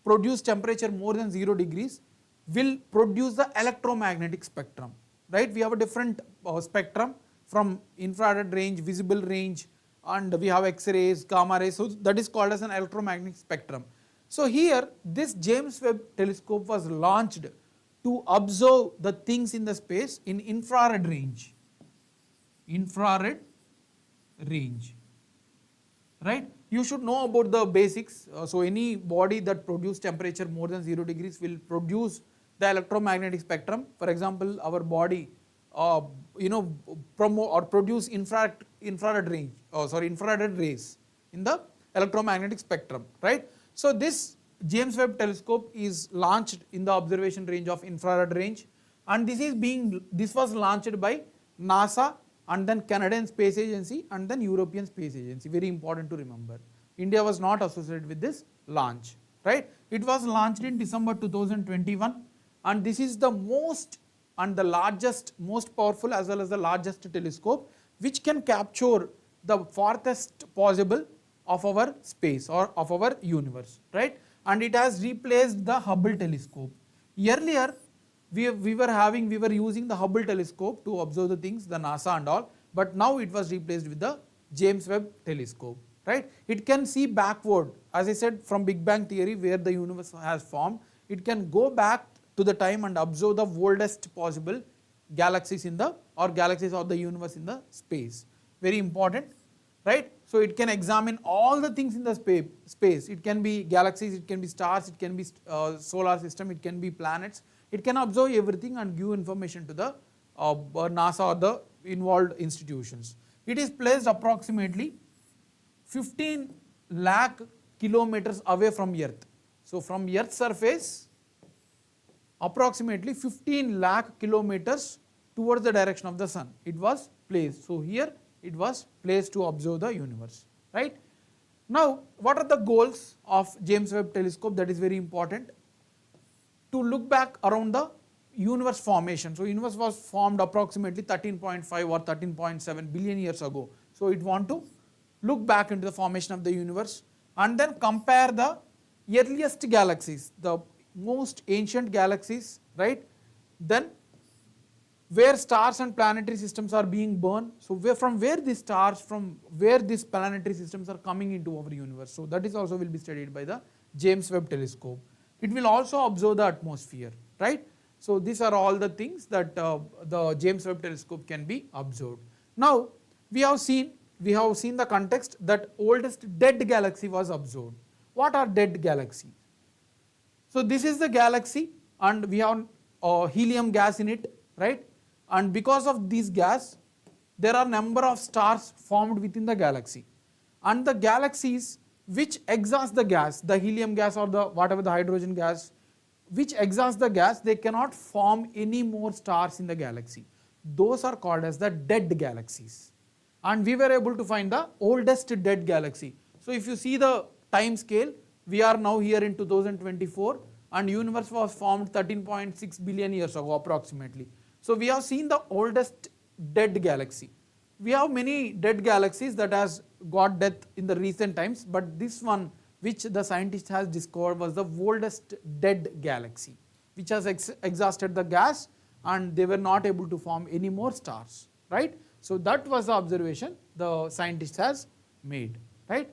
[SPEAKER 1] produce temperature more than 0 degrees will produce the electromagnetic spectrum, right? We have a different spectrum from infrared range, visible range, and we have X-rays, gamma rays, so that is called as an electromagnetic spectrum. So here this James Webb Telescope was launched to observe the things in the space in infrared range. Infrared range, right? You should know about the basics. So any body that produces temperature more than 0 degrees will produce the electromagnetic spectrum. For example, our body produce infrared rays in the electromagnetic spectrum, right? So this James Webb Telescope is launched in the observation range of infrared range, and this was launched by NASA and then Canadian Space Agency and then European Space Agency. Very important to remember. India was not associated with this launch, right? It was launched in December 2021, and this is the most and the largest, most powerful as well as the largest telescope which can capture the farthest possible of our space or of our universe, right? And it has replaced the Hubble telescope. Earlier we were using the Hubble telescope to observe the things, the NASA and all, but now it was replaced with the James Webb telescope, right? It can see backward, as I said, from Big Bang theory where the universe has formed. It can go back to the time and observe the oldest possible galaxies galaxies or the universe in the space. Very important, right? So it can examine all the things in the space. It can be galaxies, it can be stars, it can be solar system, it can be planets. It can observe everything and give information to the NASA or the involved institutions. It is placed approximately 15 lakh kilometers away from Earth. So from Earth's surface, approximately 15 lakh kilometers towards the direction of the sun it was placed. So here it was placed to observe the universe, right? Now what are the goals of James Webb telescope? That is very important. To look back around the universe formation. So universe was formed approximately 13.5 or 13.7 billion years ago. So it want to look back into the formation of the universe and then compare the earliest galaxies, the most ancient galaxies, right? Then where stars and planetary systems are being born. So from where these stars, from where these planetary systems are coming into our universe. So that is also will be studied by the James Webb telescope. It will also observe the atmosphere, right? So these are all the things that the James Webb telescope can be observed. Now we have seen the context that oldest dead galaxy was observed. What are dead galaxies? So this is the galaxy and we have helium gas in it, right? And because of this gas, there are number of stars formed within the galaxy. And the galaxies which exhaust the gas, the helium gas or the whatever the hydrogen gas, which exhaust the gas, they cannot form any more stars in the galaxy. Those are called as the dead galaxies. And we were able to find the oldest dead galaxy. So if you see the time scale, we are now here in 2024 and universe was formed 13.6 billion years ago approximately. So we have seen the oldest dead galaxy. We have many dead galaxies that has got death in the recent times, but this one which the scientist has discovered was the oldest dead galaxy, which has exhausted the gas and they were not able to form any more stars, right? So that was the observation the scientist has made, right?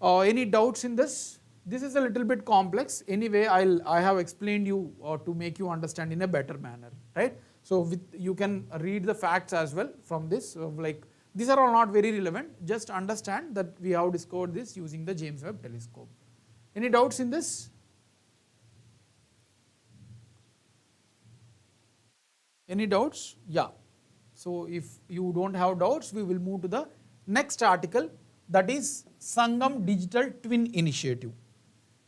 [SPEAKER 1] Any doubts in this? This is a little bit complex. Anyway, I have explained you to make you understand in a better manner, right? So you can read the facts as well from this. Like these are all not very relevant. Just understand that we have discovered this using the James Webb telescope. Any doubts in this? Any doubts? Yeah. So if you don't have doubts, we will move to the next article, that is Sangam Digital Twin Initiative.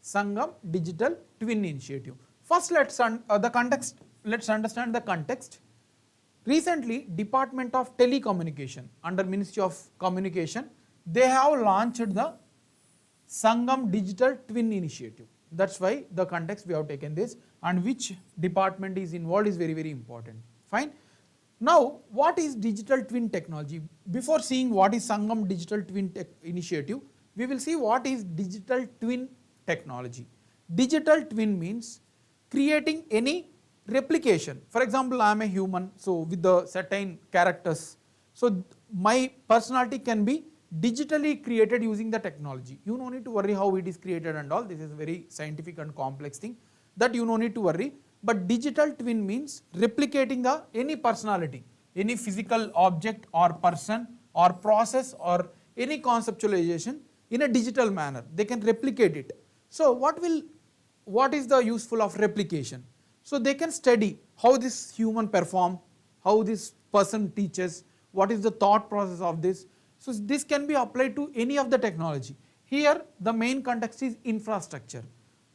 [SPEAKER 1] Sangam Digital Twin Initiative. First, let's understand the context. Recently, Department of Telecommunication under Ministry of Communication, they have launched the Sangam Digital Twin Initiative. That's why the context we have taken this, and which department is involved is very, very important. Fine. Now, what is digital twin technology? Before seeing what is Sangam Digital Twin Initiative, we will see what is digital twin technology. Digital twin means creating any replication. For example, I am a human, so with the certain characters. So my personality can be digitally created using the technology. You no need to worry how it is created and all. This is a very scientific and complex thing that you no need to worry. But digital twin means replicating any personality, any physical object or person or process or any conceptualization in a digital manner. They can replicate it. So what is the useful of replication? So they can study how this human perform, how this person teaches, what is the thought process of this. So this can be applied to any of the technology. Here the main context is infrastructure.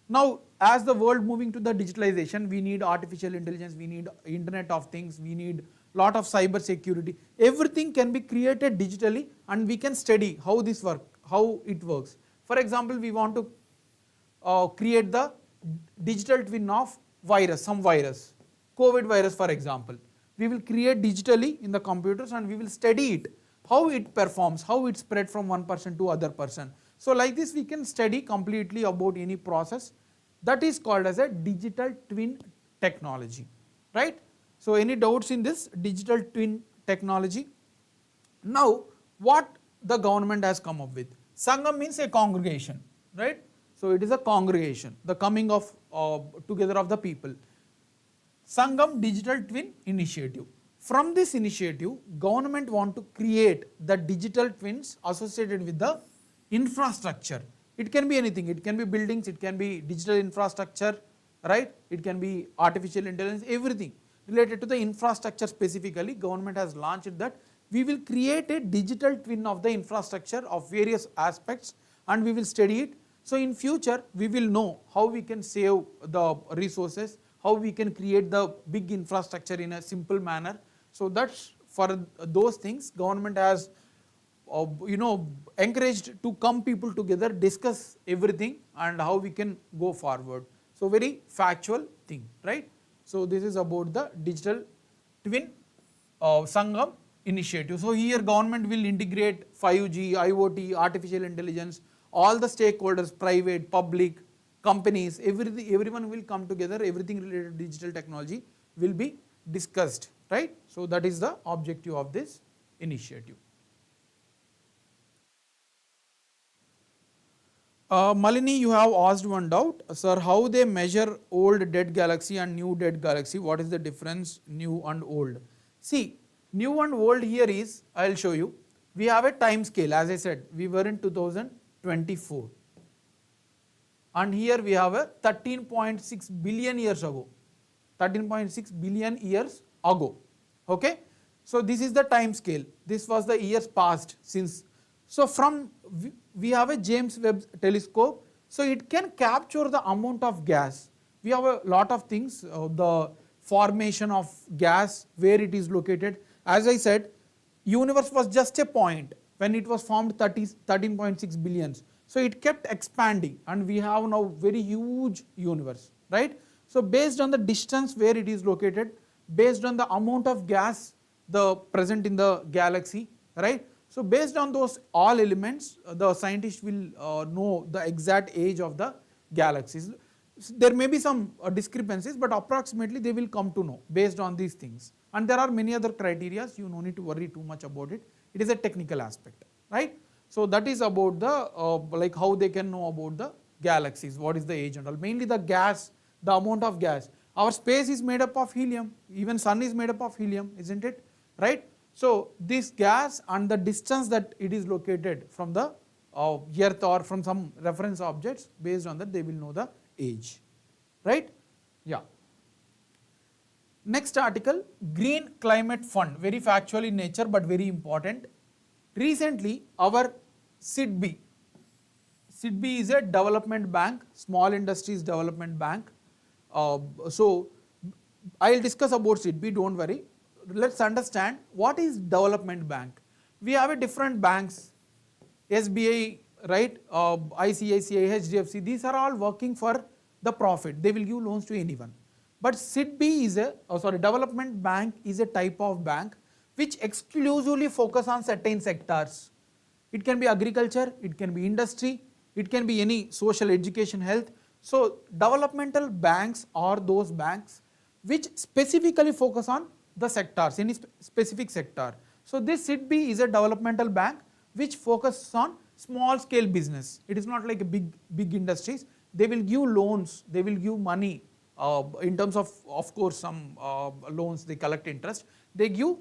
[SPEAKER 1] Now as the world moving to the digitalization, we need artificial intelligence, we need Internet of Things, we need lot of cyber security. Everything can be created digitally and we can study how this work, how it works. For example, we want to create the digital twin of virus, some virus, COVID virus for example. We will create digitally in the computers and we will study it, how it performs, how it spread from one person to other person. So like this we can study completely about any process. That is called as a digital twin technology. right? So any doubts in this digital twin technology? Now what the government has come up with? Sangam means a congregation, right? So it is a congregation, the coming of together of the people. Sangam Digital Twin Initiative. From this initiative, government want to create the digital twins associated with the infrastructure. It can be anything, it can be buildings, it can be digital infrastructure, right? It can be artificial intelligence, everything related to the infrastructure specifically. Government has launched that we will create a digital twin of the infrastructure of various aspects and we will study it. So in future, we will know how we can save the resources, how we can create the big infrastructure in a simple manner. So that's for those things government has encouraged to come people together, discuss everything and how we can go forward. So very factual thing, right? So this is about the digital twin Sangam initiative. So here government will integrate 5G, IoT, artificial intelligence, all the stakeholders, private, public, companies, everyone will come together, everything related to digital technology will be discussed, right? So that is the objective of this initiative. Malini, you have asked one doubt, sir, how they measure old dead galaxy and new dead galaxy? What is the difference, new and old? See, new and old here is, I will show you. We have a time scale, as I said, we were in 2024. And here we have a 13.6 billion years ago. 13.6 billion years ago. Okay? So this is the time scale. This was the years past since. So from we have a James Webb telescope, so it can capture the amount of gas. We have a lot of things, the formation of gas, where it is located. As I said, universe was just a point when it was formed 13.6 billions. So it kept expanding and we have now very huge universe, right? So based on the distance where it is located, based on the amount of gas the present in the galaxy, right? So based on those all elements, the scientists will know the exact age of the galaxies. There may be some discrepancies, but approximately they will come to know based on these things. And there are many other criteria, you no need to worry too much about it. It is a technical aspect, right? So that is about the, like how they can know about the galaxies, what is the age and all. Mainly the gas, the amount of gas. Our space is made up of helium, even sun is made up of helium, isn't it, right? So this gas and the distance that it is located from the earth or from some reference objects, based on that they will know the age, right? Yeah. Next article, Green Climate Fund, very factual in nature but very important. Recently our SIDBI is a development bank, small industries development bank. So I will discuss about SIDBI, don't worry. Let's understand what is development bank. We have a different banks, SBI, right, ICICI, HDFC, these are all working for the profit. They will give loans to anyone. But SIDBI is development bank is a type of bank which exclusively focus on certain sectors. It can be agriculture, it can be industry, it can be any social, education, health. So developmental banks are those banks which specifically focus on the sectors, any specific sector. So this SIDBI is a developmental bank which focuses on small scale business. It is not like a big industries. They will give loans, they will give money in terms of course some loans they collect interest. They give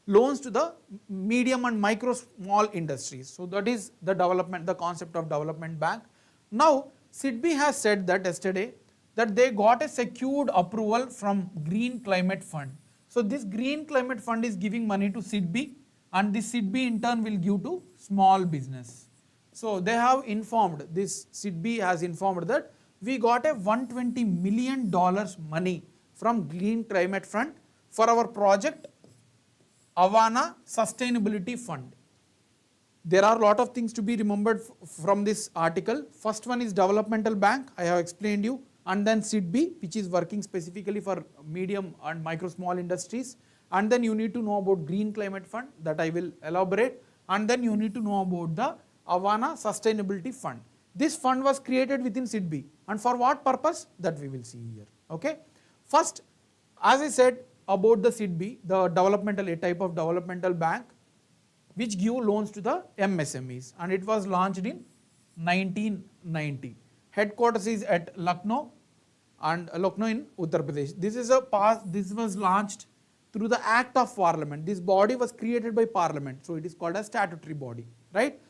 [SPEAKER 1] loans to the medium and micro small industries. So that is the development, the concept of development bank. Now SIDBI has said that yesterday that they got a secured approval from Green Climate Fund. So this Green Climate Fund is giving money to SIDBI and this SIDBI in turn will give to small business. So they have informed, this SIDBI has informed that we got a $120 million money from Green Climate Fund for our project Avana Sustainability Fund. There are a lot of things to be remembered from this article. First one is developmental bank, I have explained you, and then SIDBI, which is working specifically for medium and micro small industries. And then you need to know about Green Climate Fund, that I will elaborate. And then you need to know about the Avana Sustainability Fund. This fund was created within SIDBI, and for what purpose, that we will see here. Okay. First, as I said about the SIDB, a type of developmental bank which give loans to the MSMEs, and it was launched in 1990. Headquarters is at Lucknow in Uttar Pradesh. This was launched through the Act of Parliament. This body was created by Parliament, so it is called a statutory body, right?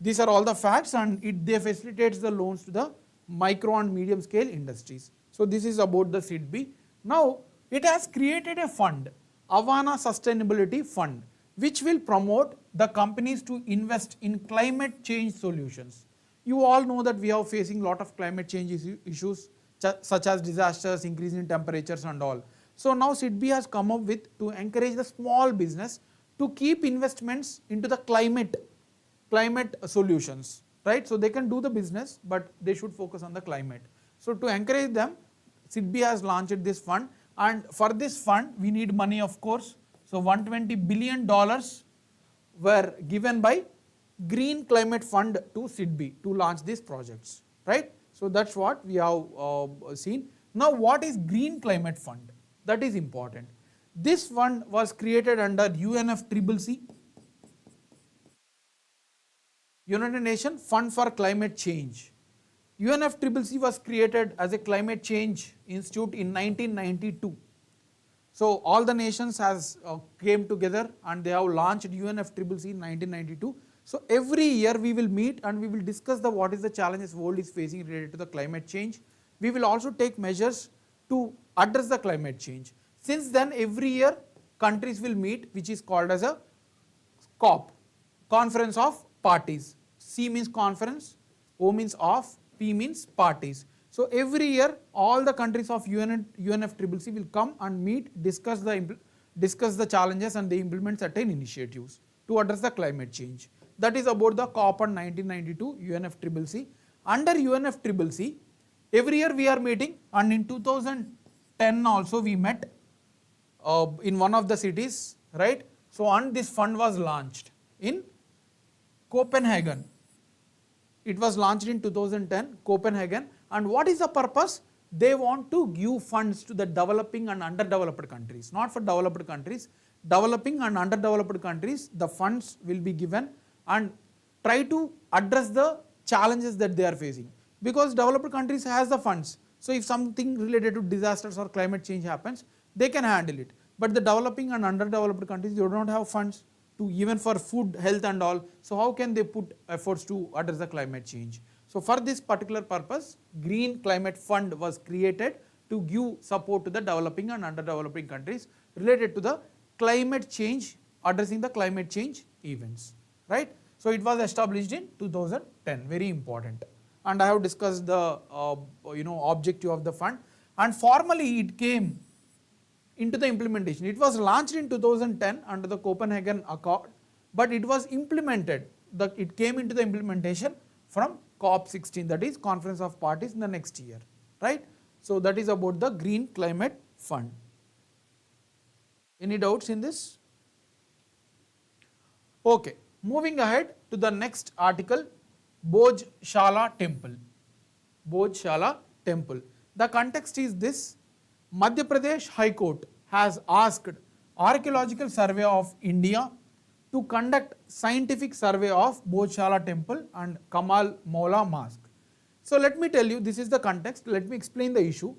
[SPEAKER 1] These are all the facts, and they facilitates the loans to the micro and medium scale industries. So this is about the SIDB. Now it has created a fund, Avana Sustainability Fund, which will promote the companies to invest in climate change solutions. You all know that we are facing a lot of climate change issues such as disasters, increase in temperatures and all. So now SIDB has come up with to encourage the small business to keep investments into the climate solutions, right? So they can do the business, but they should focus on the climate. So to encourage them, SIDB has launched this fund, and for this fund we need money, of course. So $120 billion were given by Green Climate Fund to SIDB to launch these projects, right? So that's what we have seen. Now what is Green Climate Fund? That is important. This fund was created under UNFCCC, United Nations Fund for Climate Change. UNFCCC was created as a climate change institute in 1992. So all the nations has came together and they have launched UNFCCC in 1992. So every year we will meet and we will discuss what is the challenges world is facing related to the climate change. We will also take measures to address the climate change. Since then, every year countries will meet, which is called as a COP, Conference of Parties. C means conference, O means of, P means parties. So every year all the countries of UNFCCC will come and meet, discuss the challenges and they implement certain initiatives to address the climate change. That is about the COP on 1992 UNFCCC. Under UNFCCC, every year we are meeting, and in 2010 also we met in one of the cities, right? So and this fund was launched in Copenhagen. It was launched in 2010, Copenhagen. And what is the purpose? They want to give funds to the developing and underdeveloped countries, not for developed countries. Developing and underdeveloped countries, the funds will be given and try to address the challenges that they are facing. Because developed countries has the funds. So if something related to disasters or climate change happens, they can handle it. But the developing and underdeveloped countries, they do not have funds to even for food, health and all. So how can they put efforts to address the climate change? So for this particular purpose, Green Climate Fund was created to give support to the developing and underdeveloping countries related to the climate change, addressing the climate change events, right? So it was established in 2010, very important. And I have discussed the objective of the fund, and formally it came into the implementation. It was launched in 2010 under the Copenhagen Accord, but it was implemented. It came into the implementation from COP16, that is Conference of Parties, in the next year, right? So that is about the Green Climate Fund. Any doubts in this? Okay, moving ahead to the next article, Bhoj Shala Temple. Bhoj Shala Temple. The context is this: Madhya Pradesh High Court has asked Archaeological Survey of India to conduct scientific survey of Bhoj Shala Temple and Kamal Maula Mosque. So let me tell you, this is the context. Let me explain the issue.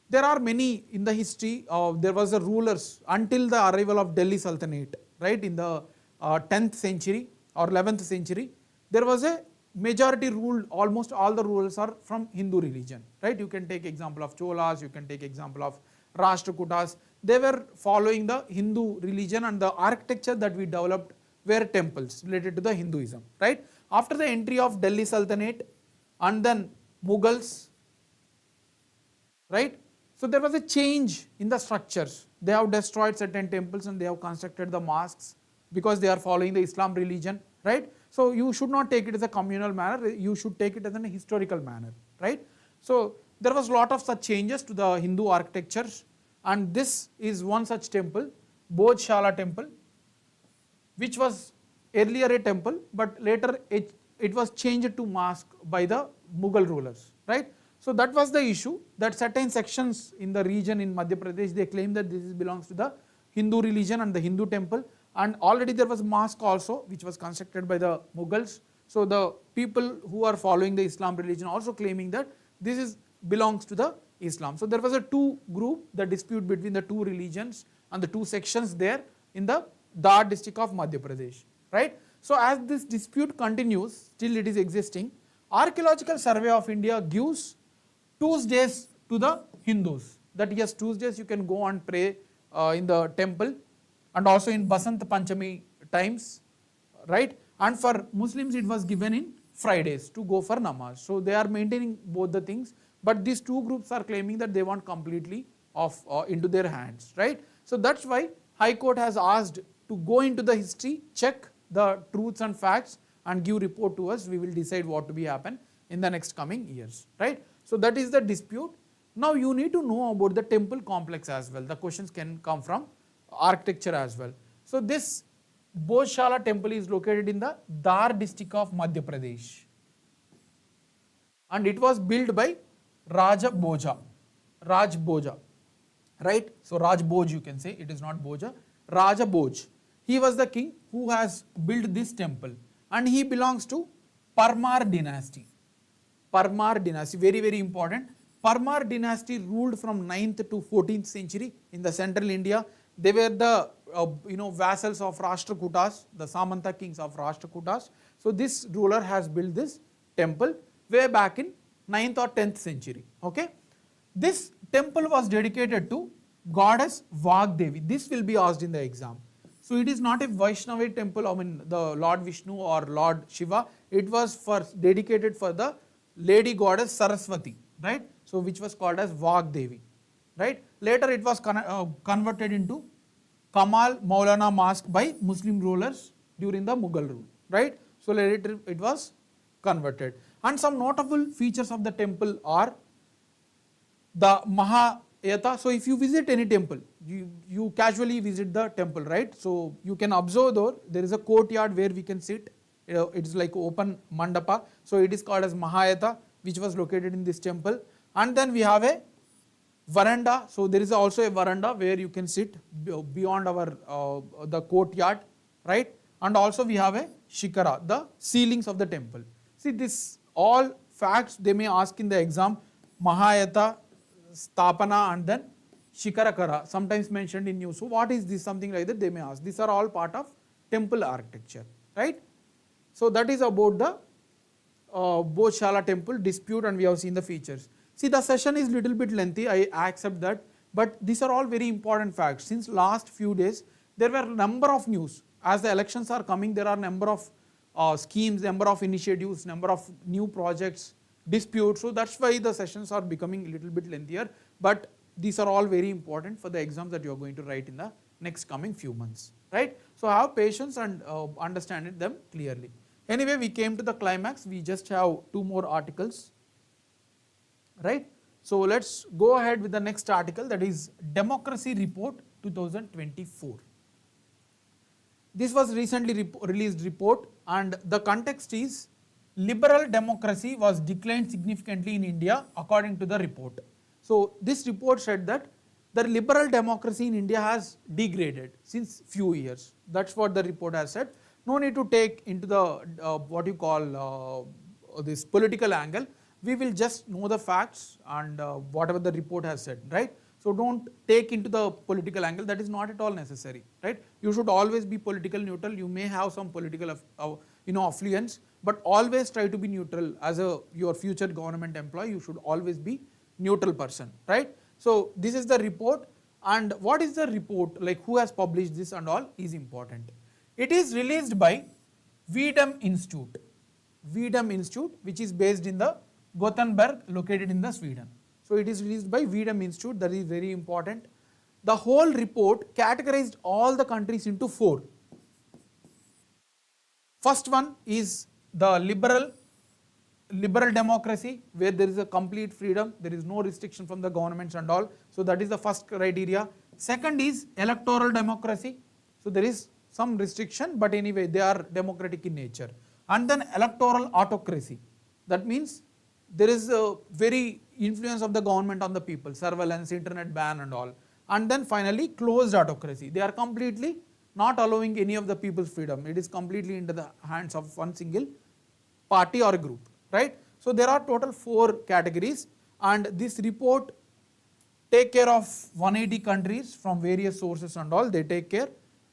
[SPEAKER 1] There are many in the history. There was the rulers until the arrival of Delhi Sultanate, right, in the 10th century or 11th century. There was a majority rule. Almost all the rulers are from Hindu religion, right? You can take example of Cholas, you can take example of Rashtrakutas. They were following the Hindu religion, and the architecture that we developed were temples related to the Hinduism, right? After the entry of Delhi Sultanate and then Mughals, right? So there was a change in the structures. They have destroyed certain temples and they have constructed the mosques because they are following the Islam religion, right? So you should not take it as a communal manner, you should take it as a historical manner, right? So there was a lot of such changes to the Hindu architectures, and this is one such temple, Bhoj Shala Temple, which was earlier a temple, but later it was changed to mosque by the Mughal rulers, right? So that was the issue, that certain sections in the region in Madhya Pradesh, they claim that this belongs to the Hindu religion and the Hindu temple, and already there was mosque also which was constructed by the Mughals. So the people who are following the Islam religion also claiming that this belongs to the Islam. So there was a two group, the dispute between the two religions and the two sections there in the Dar district of Madhya Pradesh, right? So as this dispute continues, still it is existing, Archaeological Survey of India gives Tuesdays to the Hindus, that yes, Tuesdays you can go and pray in the temple, and also in Basant Panchami times, right? And for Muslims it was given in Fridays to go for namaz. So they are maintaining both the things, but these two groups are claiming that they want completely off into their hands, right? So that's why High Court has asked to go into the history, check the truths and facts and give report to us. We will decide what to be happen in the next coming years, right? So that is the dispute. Now you need to know about the temple complex as well. The questions can come from architecture as well. So this Bhoj Shala temple is located in the Dar district of Madhya Pradesh, and it was built by Raj Bhoja, right? So Raj Bhoj you can say, it is not Bhoja, Raja Bhoj. He was the king who has built this temple, and he belongs to Parmar dynasty. Parmar dynasty, very very important. Parmar dynasty ruled from 9th to 14th century in the central India. They were the vassals of Rashtrakutas, the Samanta kings of Rashtrakutas. So this ruler has built this temple way back in 9th or 10th century. Okay, this temple was dedicated to goddess Vagdevi. This will be asked in the exam. So it is not a Vaishnava temple, I mean the Lord Vishnu or Lord Shiva. It was dedicated for the lady goddess Saraswati, right? So which was called as Vagdevi, right? Later it was converted into Kamal Maulana Mosque by Muslim rulers during the Mughal rule, right? So later it was converted. And some notable features of the temple are the Mahayata. So if you visit any temple, you casually visit the temple, right? So you can observe there is a courtyard where we can sit. It is like open mandapa. So it is called as Mahayata, which was located in this temple. And then we have a veranda. So there is also a veranda where you can sit beyond the courtyard, right? And also we have a shikara, the ceilings of the temple. See, this all facts they may ask in the exam. Mahayata, Stapana, and then Shikarakara, sometimes mentioned in news. So what is this? Something like that they may ask. These are all part of temple architecture, right? So that is about the Bhoj Shala temple dispute, and we have seen the features. See, the session is little bit lengthy, I accept that, but these are all very important facts. Since last few days, there were number of news. As the elections are coming, there are number of schemes, number of initiatives, number of new projects, disputes. So that's why the sessions are becoming a little bit lengthier, but these are all very important for the exams that you are going to write in the next coming few months, right? So have patience and understand them clearly. Anyway, we came to the climax. We just have two more articles, right? So let's go ahead with the next article, that is Democracy Report 2024. This was recently released report, and the context is liberal democracy was declined significantly in India according to the report. So this report said that the liberal democracy in India has degraded since few years. That's what the report has said. No need to take into the what you call this political angle. We will just know the facts and whatever the report has said, right? So don't take into the political angle. That is not at all necessary, right? You should always be political neutral. You may have some political affluence, but always try to be neutral. As your future government employee, you should always be neutral person, right? So this is the report, and what is the report, like who has published this and all is important. It is released by Webb Institute, which is based in the Gothenburg, located in the Sweden. So it is released by Webb Institute. That is very important. The whole report categorized all the countries into 4. First one is the liberal democracy, where there is a complete freedom, there is no restriction from the governments and all. So that is the first criteria. Second is electoral democracy. So there is some restriction, but anyway they are democratic in nature. And then electoral autocracy. That means there is a very influence of the government on the people, surveillance, internet ban and all. And then finally closed autocracy. They are completely not allowing any of the people's freedom. It is completely into the hands of one single party or group, right? So there are total 4 categories, and this report take care of 180 countries from various sources and all. They take care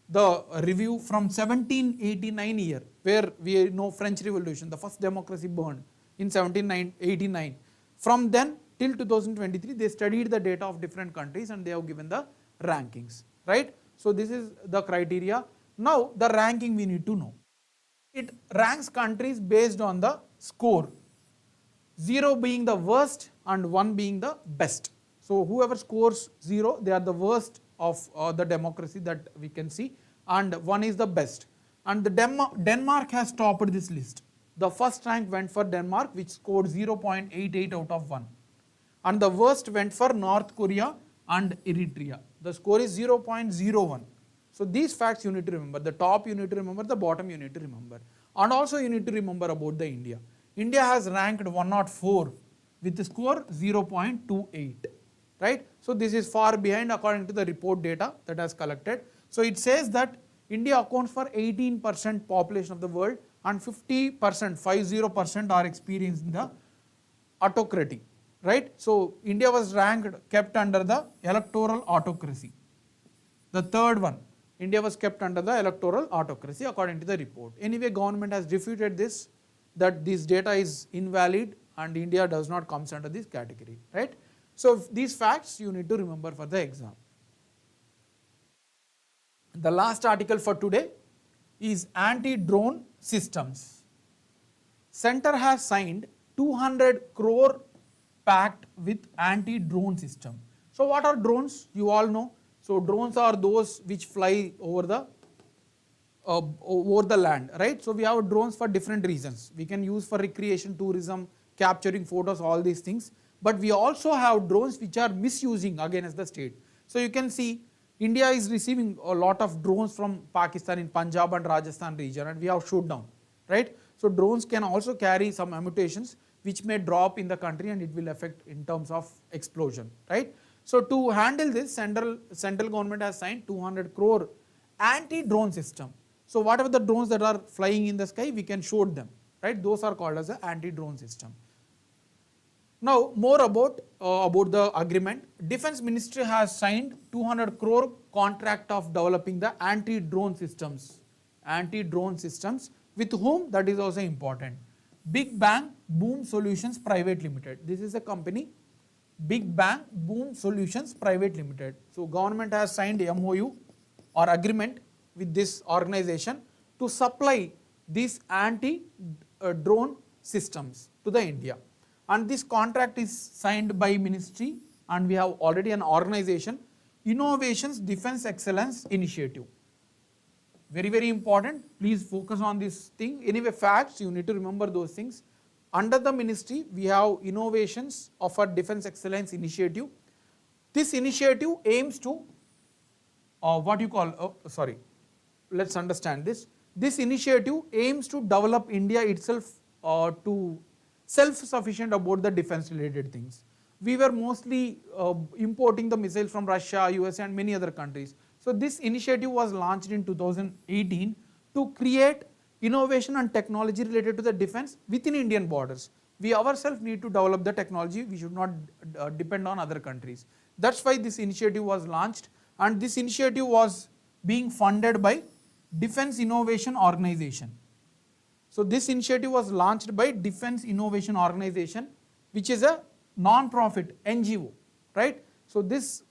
[SPEAKER 1] the review from 1789 year, where we know French Revolution, the first democracy burned in 1789. From then till 2023, they studied the data of different countries and they have given the rankings, right? So this is the criteria. Now the ranking we need to know. It ranks countries based on the score, 0 being the worst and 1 being the best. So whoever scores 0, they are the worst of the democracy that we can see, and 1 is the best. And the Denmark has topped this list. The first rank went for Denmark, which scored 0.88 out of 1. And the worst went for North Korea and Eritrea. The score is 0.01. So these facts you need to remember. The top you need to remember, the bottom you need to remember. And also you need to remember about the India. India has ranked 104 with the score 0.28. Right? So this is far behind according to the report data that has collected. So it says that India accounts for 18% population of the world and 50% are experiencing the autocracy. Right? So India was kept under the electoral autocracy. The third one, India was kept under the electoral autocracy according to the report. Anyway, government has refuted this, that this data is invalid and India does not come under this category. Right? So these facts you need to remember for the exam. The last article for today is anti-drone systems. Center has signed 200 crore pact with anti-drone system. So what are drones? You all know. So drones are those which fly over the land, right? So we have drones for different reasons. We can use for recreation, tourism, capturing photos, all these things. But we also have drones which are misusing against the state. So you can see India is receiving a lot of drones from Pakistan in Punjab and Rajasthan region, and we have shot down, right? So drones can also carry some mutations which may drop in the country and it will affect in terms of explosion, right? So to handle this, central government has signed 200 crore anti-drone system. So whatever the drones that are flying in the sky, we can shoot them, right? Those are called as an anti-drone system. Now more about the agreement. Defense Ministry has signed 200 crore contract of developing the anti-drone systems. Anti-drone systems with whom? That is also important. Big Bang Boom Solutions Private Limited. This is a company, Big Bang Boom Solutions Private Limited. So government has signed MOU or agreement with this organization to supply these anti-drone systems to the India. And this contract is signed by ministry, and we have already an organization, Innovations Defense Excellence Initiative. Very, very important. Please focus on this thing. Anyway, facts, you need to remember those things. Under the ministry, we have Innovations of a Defense Excellence Initiative. This initiative aims to, let's understand this. This initiative aims to develop India itself to self-sufficient about the defense related things. We were mostly importing the missiles from Russia, USA and many other countries. So this initiative was launched in 2018 to create innovation and technology related to the defense within Indian borders. We ourselves need to develop the technology. We should not depend on other countries. That's why this initiative was launched, and this initiative was being funded by Defense Innovation Organization. So this initiative was launched by Defense Innovation Organization, which is a non-profit NGO, right? So this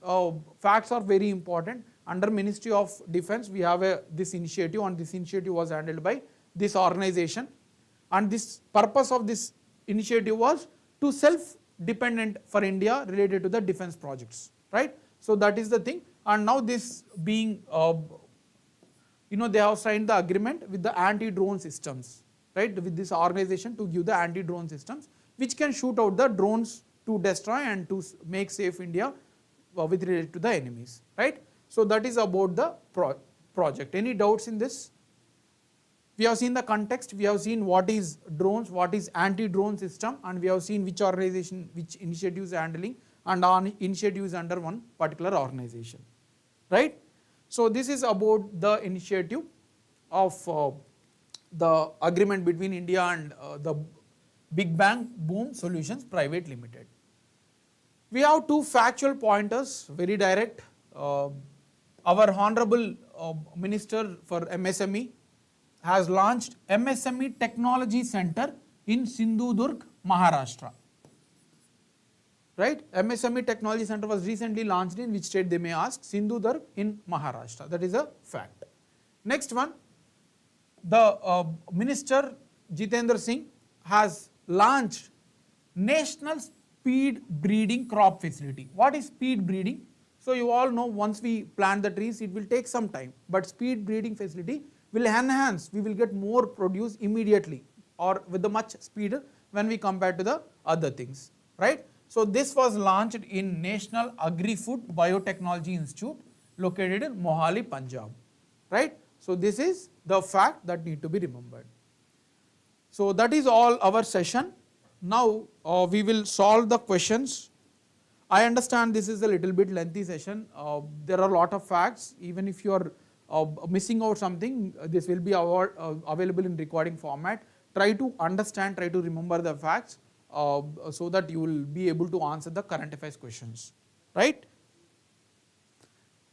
[SPEAKER 1] facts are very important. Under Ministry of Defense, we have this initiative, and this initiative was handled by this organization. And this purpose of this initiative was to self-dependent for India related to the defense projects, right? So that is the thing. And now this being, they have signed the agreement with the anti-drone systems, right? With this organization to give the anti-drone systems, which can shoot out the drones to destroy and to make safe India with related to the enemies, right? So that is about the project. Any doubts in this? We have seen the context, we have seen what is drones, what is anti-drone system, and we have seen which organization, which initiatives are handling, and on initiatives under one particular organization, right? So this is about the initiative of the agreement between India and the Big Bang Boom Solutions Private Limited. We have two factual pointers, very direct. Our Honorable Minister for MSME has launched MSME Technology Center in Sindhudurg, Maharashtra. Right? MSME Technology Center was recently launched in which state, they may ask? Sindhudurg in Maharashtra. That is a fact. Next one, the Minister Jitendra Singh has launched National Speed Breeding Crop Facility. What is speed breeding? So you all know, once we plant the trees, it will take some time, but speed breeding facility will enhance, we will get more produce immediately or with the much speed when we compare to the other things, right? So this was launched in National Agri-Food Biotechnology Institute located in Mohali, Punjab, right? So this is the fact that need to be remembered. So that is all our session. Now we will solve the questions. I understand this is a little bit lengthy session. There are a lot of facts. Even if you are missing out something, this will be available in recording format. Try to understand, try to remember the facts so that you will be able to answer the current affairs questions, right?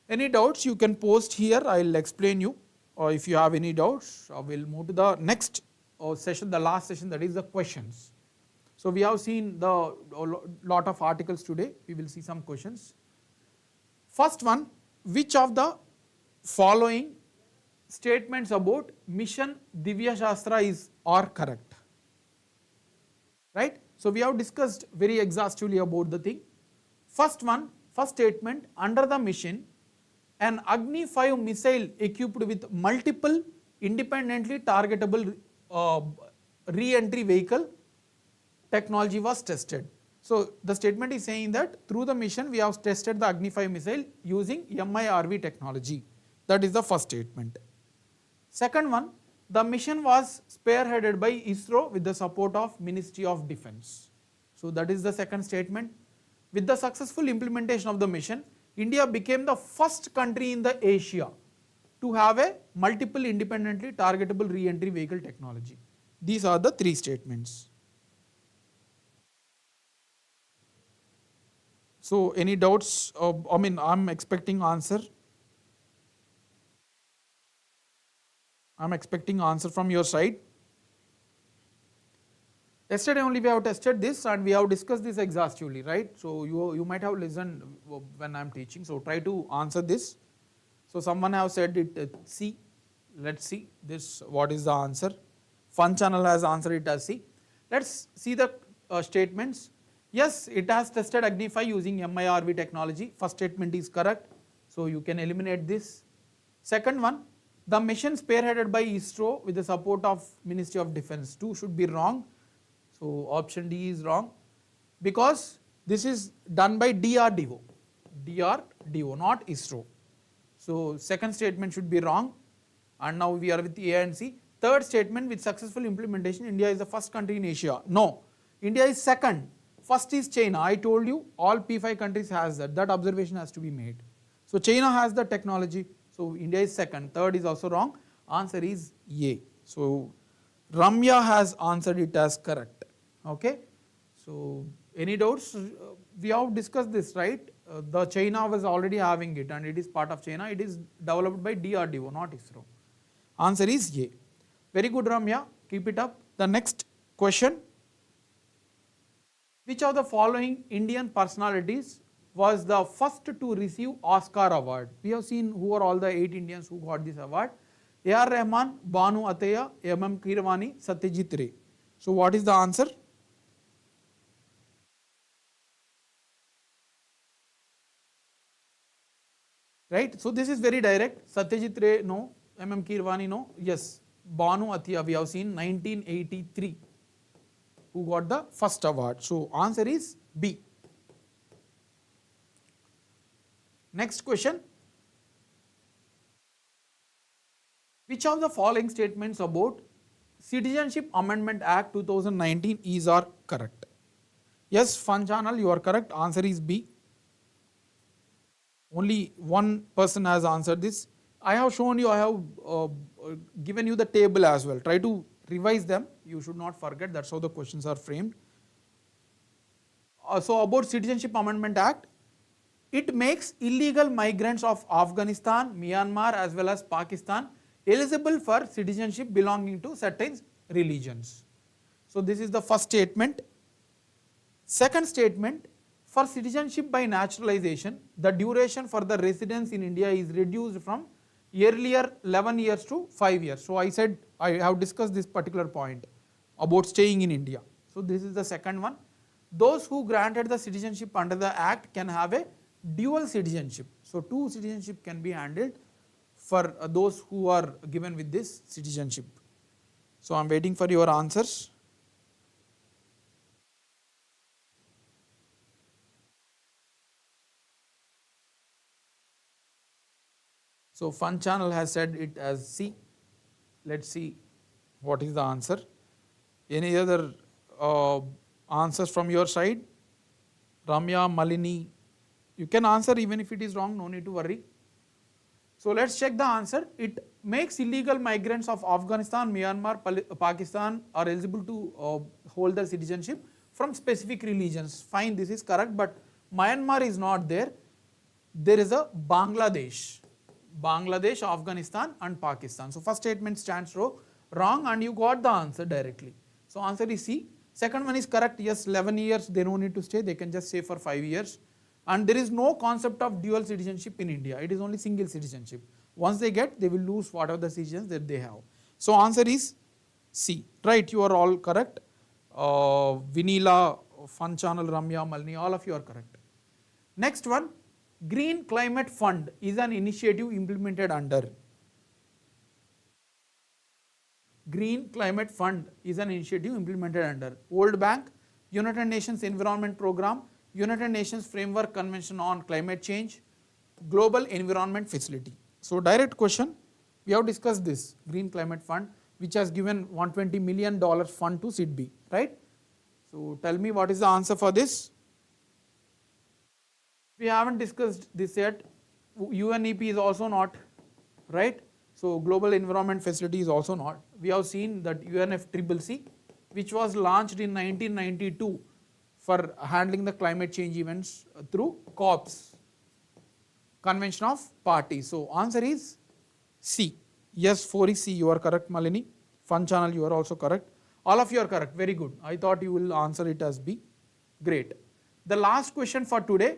[SPEAKER 1] Any doubts you can post here, I will explain you. If you have any doubts, we will move to the next session, the last session, that is the questions. So we have seen the lot of articles today, we will see some questions. First one, which of the following statements about mission Divyastra are correct? Right? So we have discussed very exhaustively about the thing. First one, first statement, under the mission, an Agni 5 missile equipped with multiple independently targetable re-entry vehicle technology was tested. So the statement is saying that through the mission we have tested the Agni 5 missile using MIRV technology. That is the first statement. Second one, the mission was spearheaded by ISRO with the support of Ministry of Defence. So that is the second statement. With the successful implementation of the mission, India became the first country in the Asia to have a multiple independently targetable re-entry vehicle technology. These are the three statements. So any doubts? I'm expecting answer. I'm expecting answer from your side. Yesterday only we have tested this and we have discussed this exhaustively, right? So you might have listened when I am teaching. So try to answer this. So someone have said it C. Let's see this. What is the answer? Fun Channel has answered it as C. Let's see the statements. Yes, it has tested Agni 5 using MIRV technology. First statement is correct. So you can eliminate this. Second one, the mission spearheaded by ISRO with the support of Ministry of Defence 2 should be wrong. So option D is wrong because this is done by DRDO, not ISRO. So second statement should be wrong and now we are with A and C. Third statement, with successful implementation, India is the first country in Asia. No, India is second. First is China. I told you all P5 countries has that. That observation has to be made. So China has the technology. So India is second. Third is also wrong. Answer is A. So Ramya has answered it as correct. Okay. So any doubts? We have discussed this, right? The China was already having it and it is part of China. It is developed by DRDO, not ISRO. Answer is A. Very good, Ramya. Keep it up. The next question. Which of the following Indian personalities was the first to receive Oscar award? We have seen who are all the 8 Indians who got this award. A.R. Rahman, Banu Athaya, M.M. Keeravani, Satyajit Ray. So what is the answer? Right. So this is very direct. Satyajit Ray, no. M.M. Keeravani, no. Yes. Banu Athaya, we have seen 1983. Who got the first award. So answer is B. Next question. Which of the following statements about Citizenship Amendment Act 2019 is or correct? Yes, Fun Channel, you are correct. Answer is B. Only one person has answered this. I have shown you, I have given you the table as well. Try to revise them. You should not forget. That's how the questions are framed. So about Citizenship Amendment Act, it makes illegal migrants of Afghanistan, Myanmar as well as Pakistan eligible for citizenship belonging to certain religions. So this is the first statement. Second statement, for citizenship by naturalization, the duration for the residence in India is reduced from earlier 11 years to 5 years. So I said I have discussed this particular point about staying in India. So this is the second one. Those who granted the citizenship under the act can have a dual citizenship. So two citizenship can be handled for those who are given with this citizenship. So I am waiting for your answers. So Fun Channel has said it as C. Let's see what is the answer. Any other answers from your side? Ramya, Malini, you can answer even if it is wrong, no need to worry. So let's check the answer. It makes illegal migrants of Afghanistan, Myanmar, Pakistan are eligible to hold their citizenship from specific religions. Fine, this is correct, but Myanmar is not there. There is a Bangladesh, Afghanistan and Pakistan. So first statement stands wrong and you got the answer directly. So answer is C. Second one is correct. Yes, 11 years they no need to stay, they can just stay for 5 years. And there is no concept of dual citizenship in India. It is only single citizenship. Once they get, they will lose whatever the citizens that they have. So answer is C. Right, you are all correct. Vinila, Fun Channel, Ramya, Malini, all of you are correct. Next one, Green Climate Fund is an initiative implemented under. Green Climate Fund is an initiative implemented under World Bank, United Nations Environment Programme, United Nations Framework Convention on Climate Change, Global Environment Facility. So direct question, we have discussed this Green Climate Fund which has given $120 million fund to SIDBI, right? So tell me what is the answer for this? We haven't discussed this yet. UNEP is also not, right? So Global Environment Facility is also not. We have seen that UNFCCC, which was launched in 1992 for handling the climate change events through COPs, Convention of Parties. So answer is C. Yes, 4 is C. You are correct, Malini. Fun Channel, you are also correct. All of you are correct. Very good. I thought you will answer it as B. Great. The last question for today.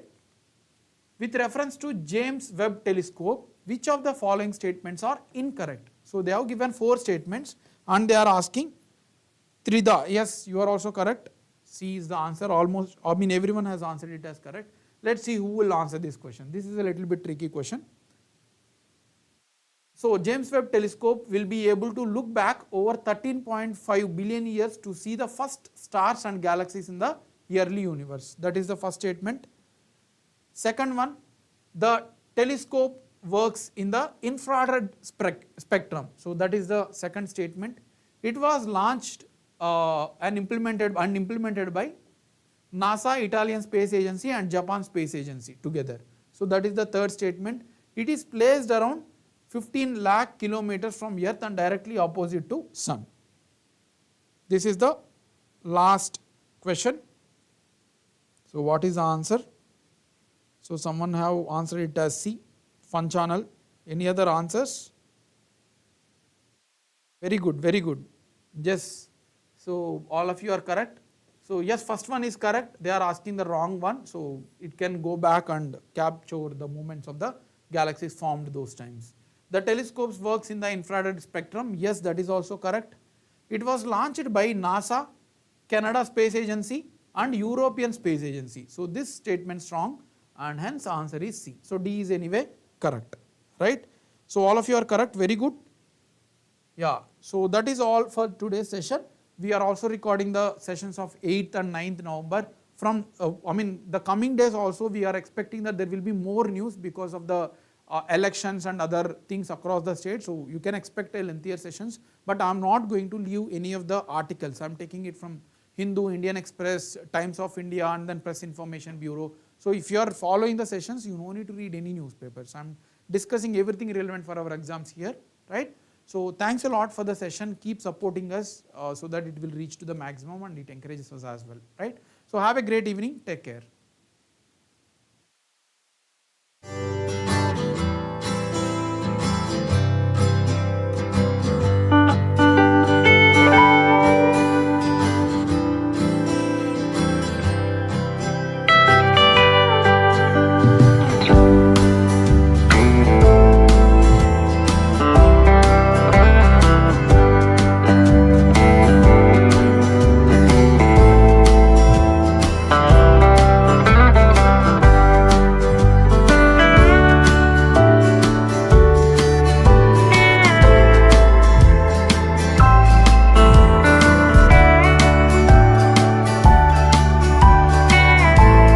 [SPEAKER 1] With reference to James Webb Telescope, which of the following statements are incorrect? So they have given 4 statements and they are asking Trida. Yes, you are also correct. C is the answer. Almost, I mean everyone has answered it as correct. Let's see who will answer this question. This is a little bit tricky question. So James Webb Telescope will be able to look back over 13.5 billion years to see the first stars and galaxies in the early universe. That is the first statement. Second one, the telescope works in the infrared spectrum. So that is the second statement. It was launched and implemented by NASA, Italian Space Agency and Japan Space Agency together. So that is the third statement. It is placed around 15 lakh kilometers from Earth and directly opposite to Sun. This is the last question. So what is the answer? So someone have answered it as C. Fun Channel. Any other answers? Very good, very good. Yes. So all of you are correct. So yes, first one is correct. They are asking the wrong one. So it can go back and capture the movements of the galaxies formed those times. The telescopes works in the infrared spectrum. Yes, that is also correct. It was launched by NASA, Canada Space Agency and European Space Agency. So this statement is wrong and hence answer is C. So D is anyway correct, right? So all of you are correct, very good. Yeah, so that is all for today's session. We are also recording the sessions of 8th and 9th November. From the coming days also we are expecting that there will be more news because of the elections and other things across the state. So you can expect a lengthier sessions, but I'm not going to leave any of the articles. I'm taking it from Hindu, Indian Express, Times of India, and then Press Information Bureau. So if you are following the sessions, you don't need to read any newspapers. I'm discussing everything relevant for our exams here, right? So thanks a lot for the session. Keep supporting us so that it will reach to the maximum and it encourages us as well, right? So have a great evening. Take care.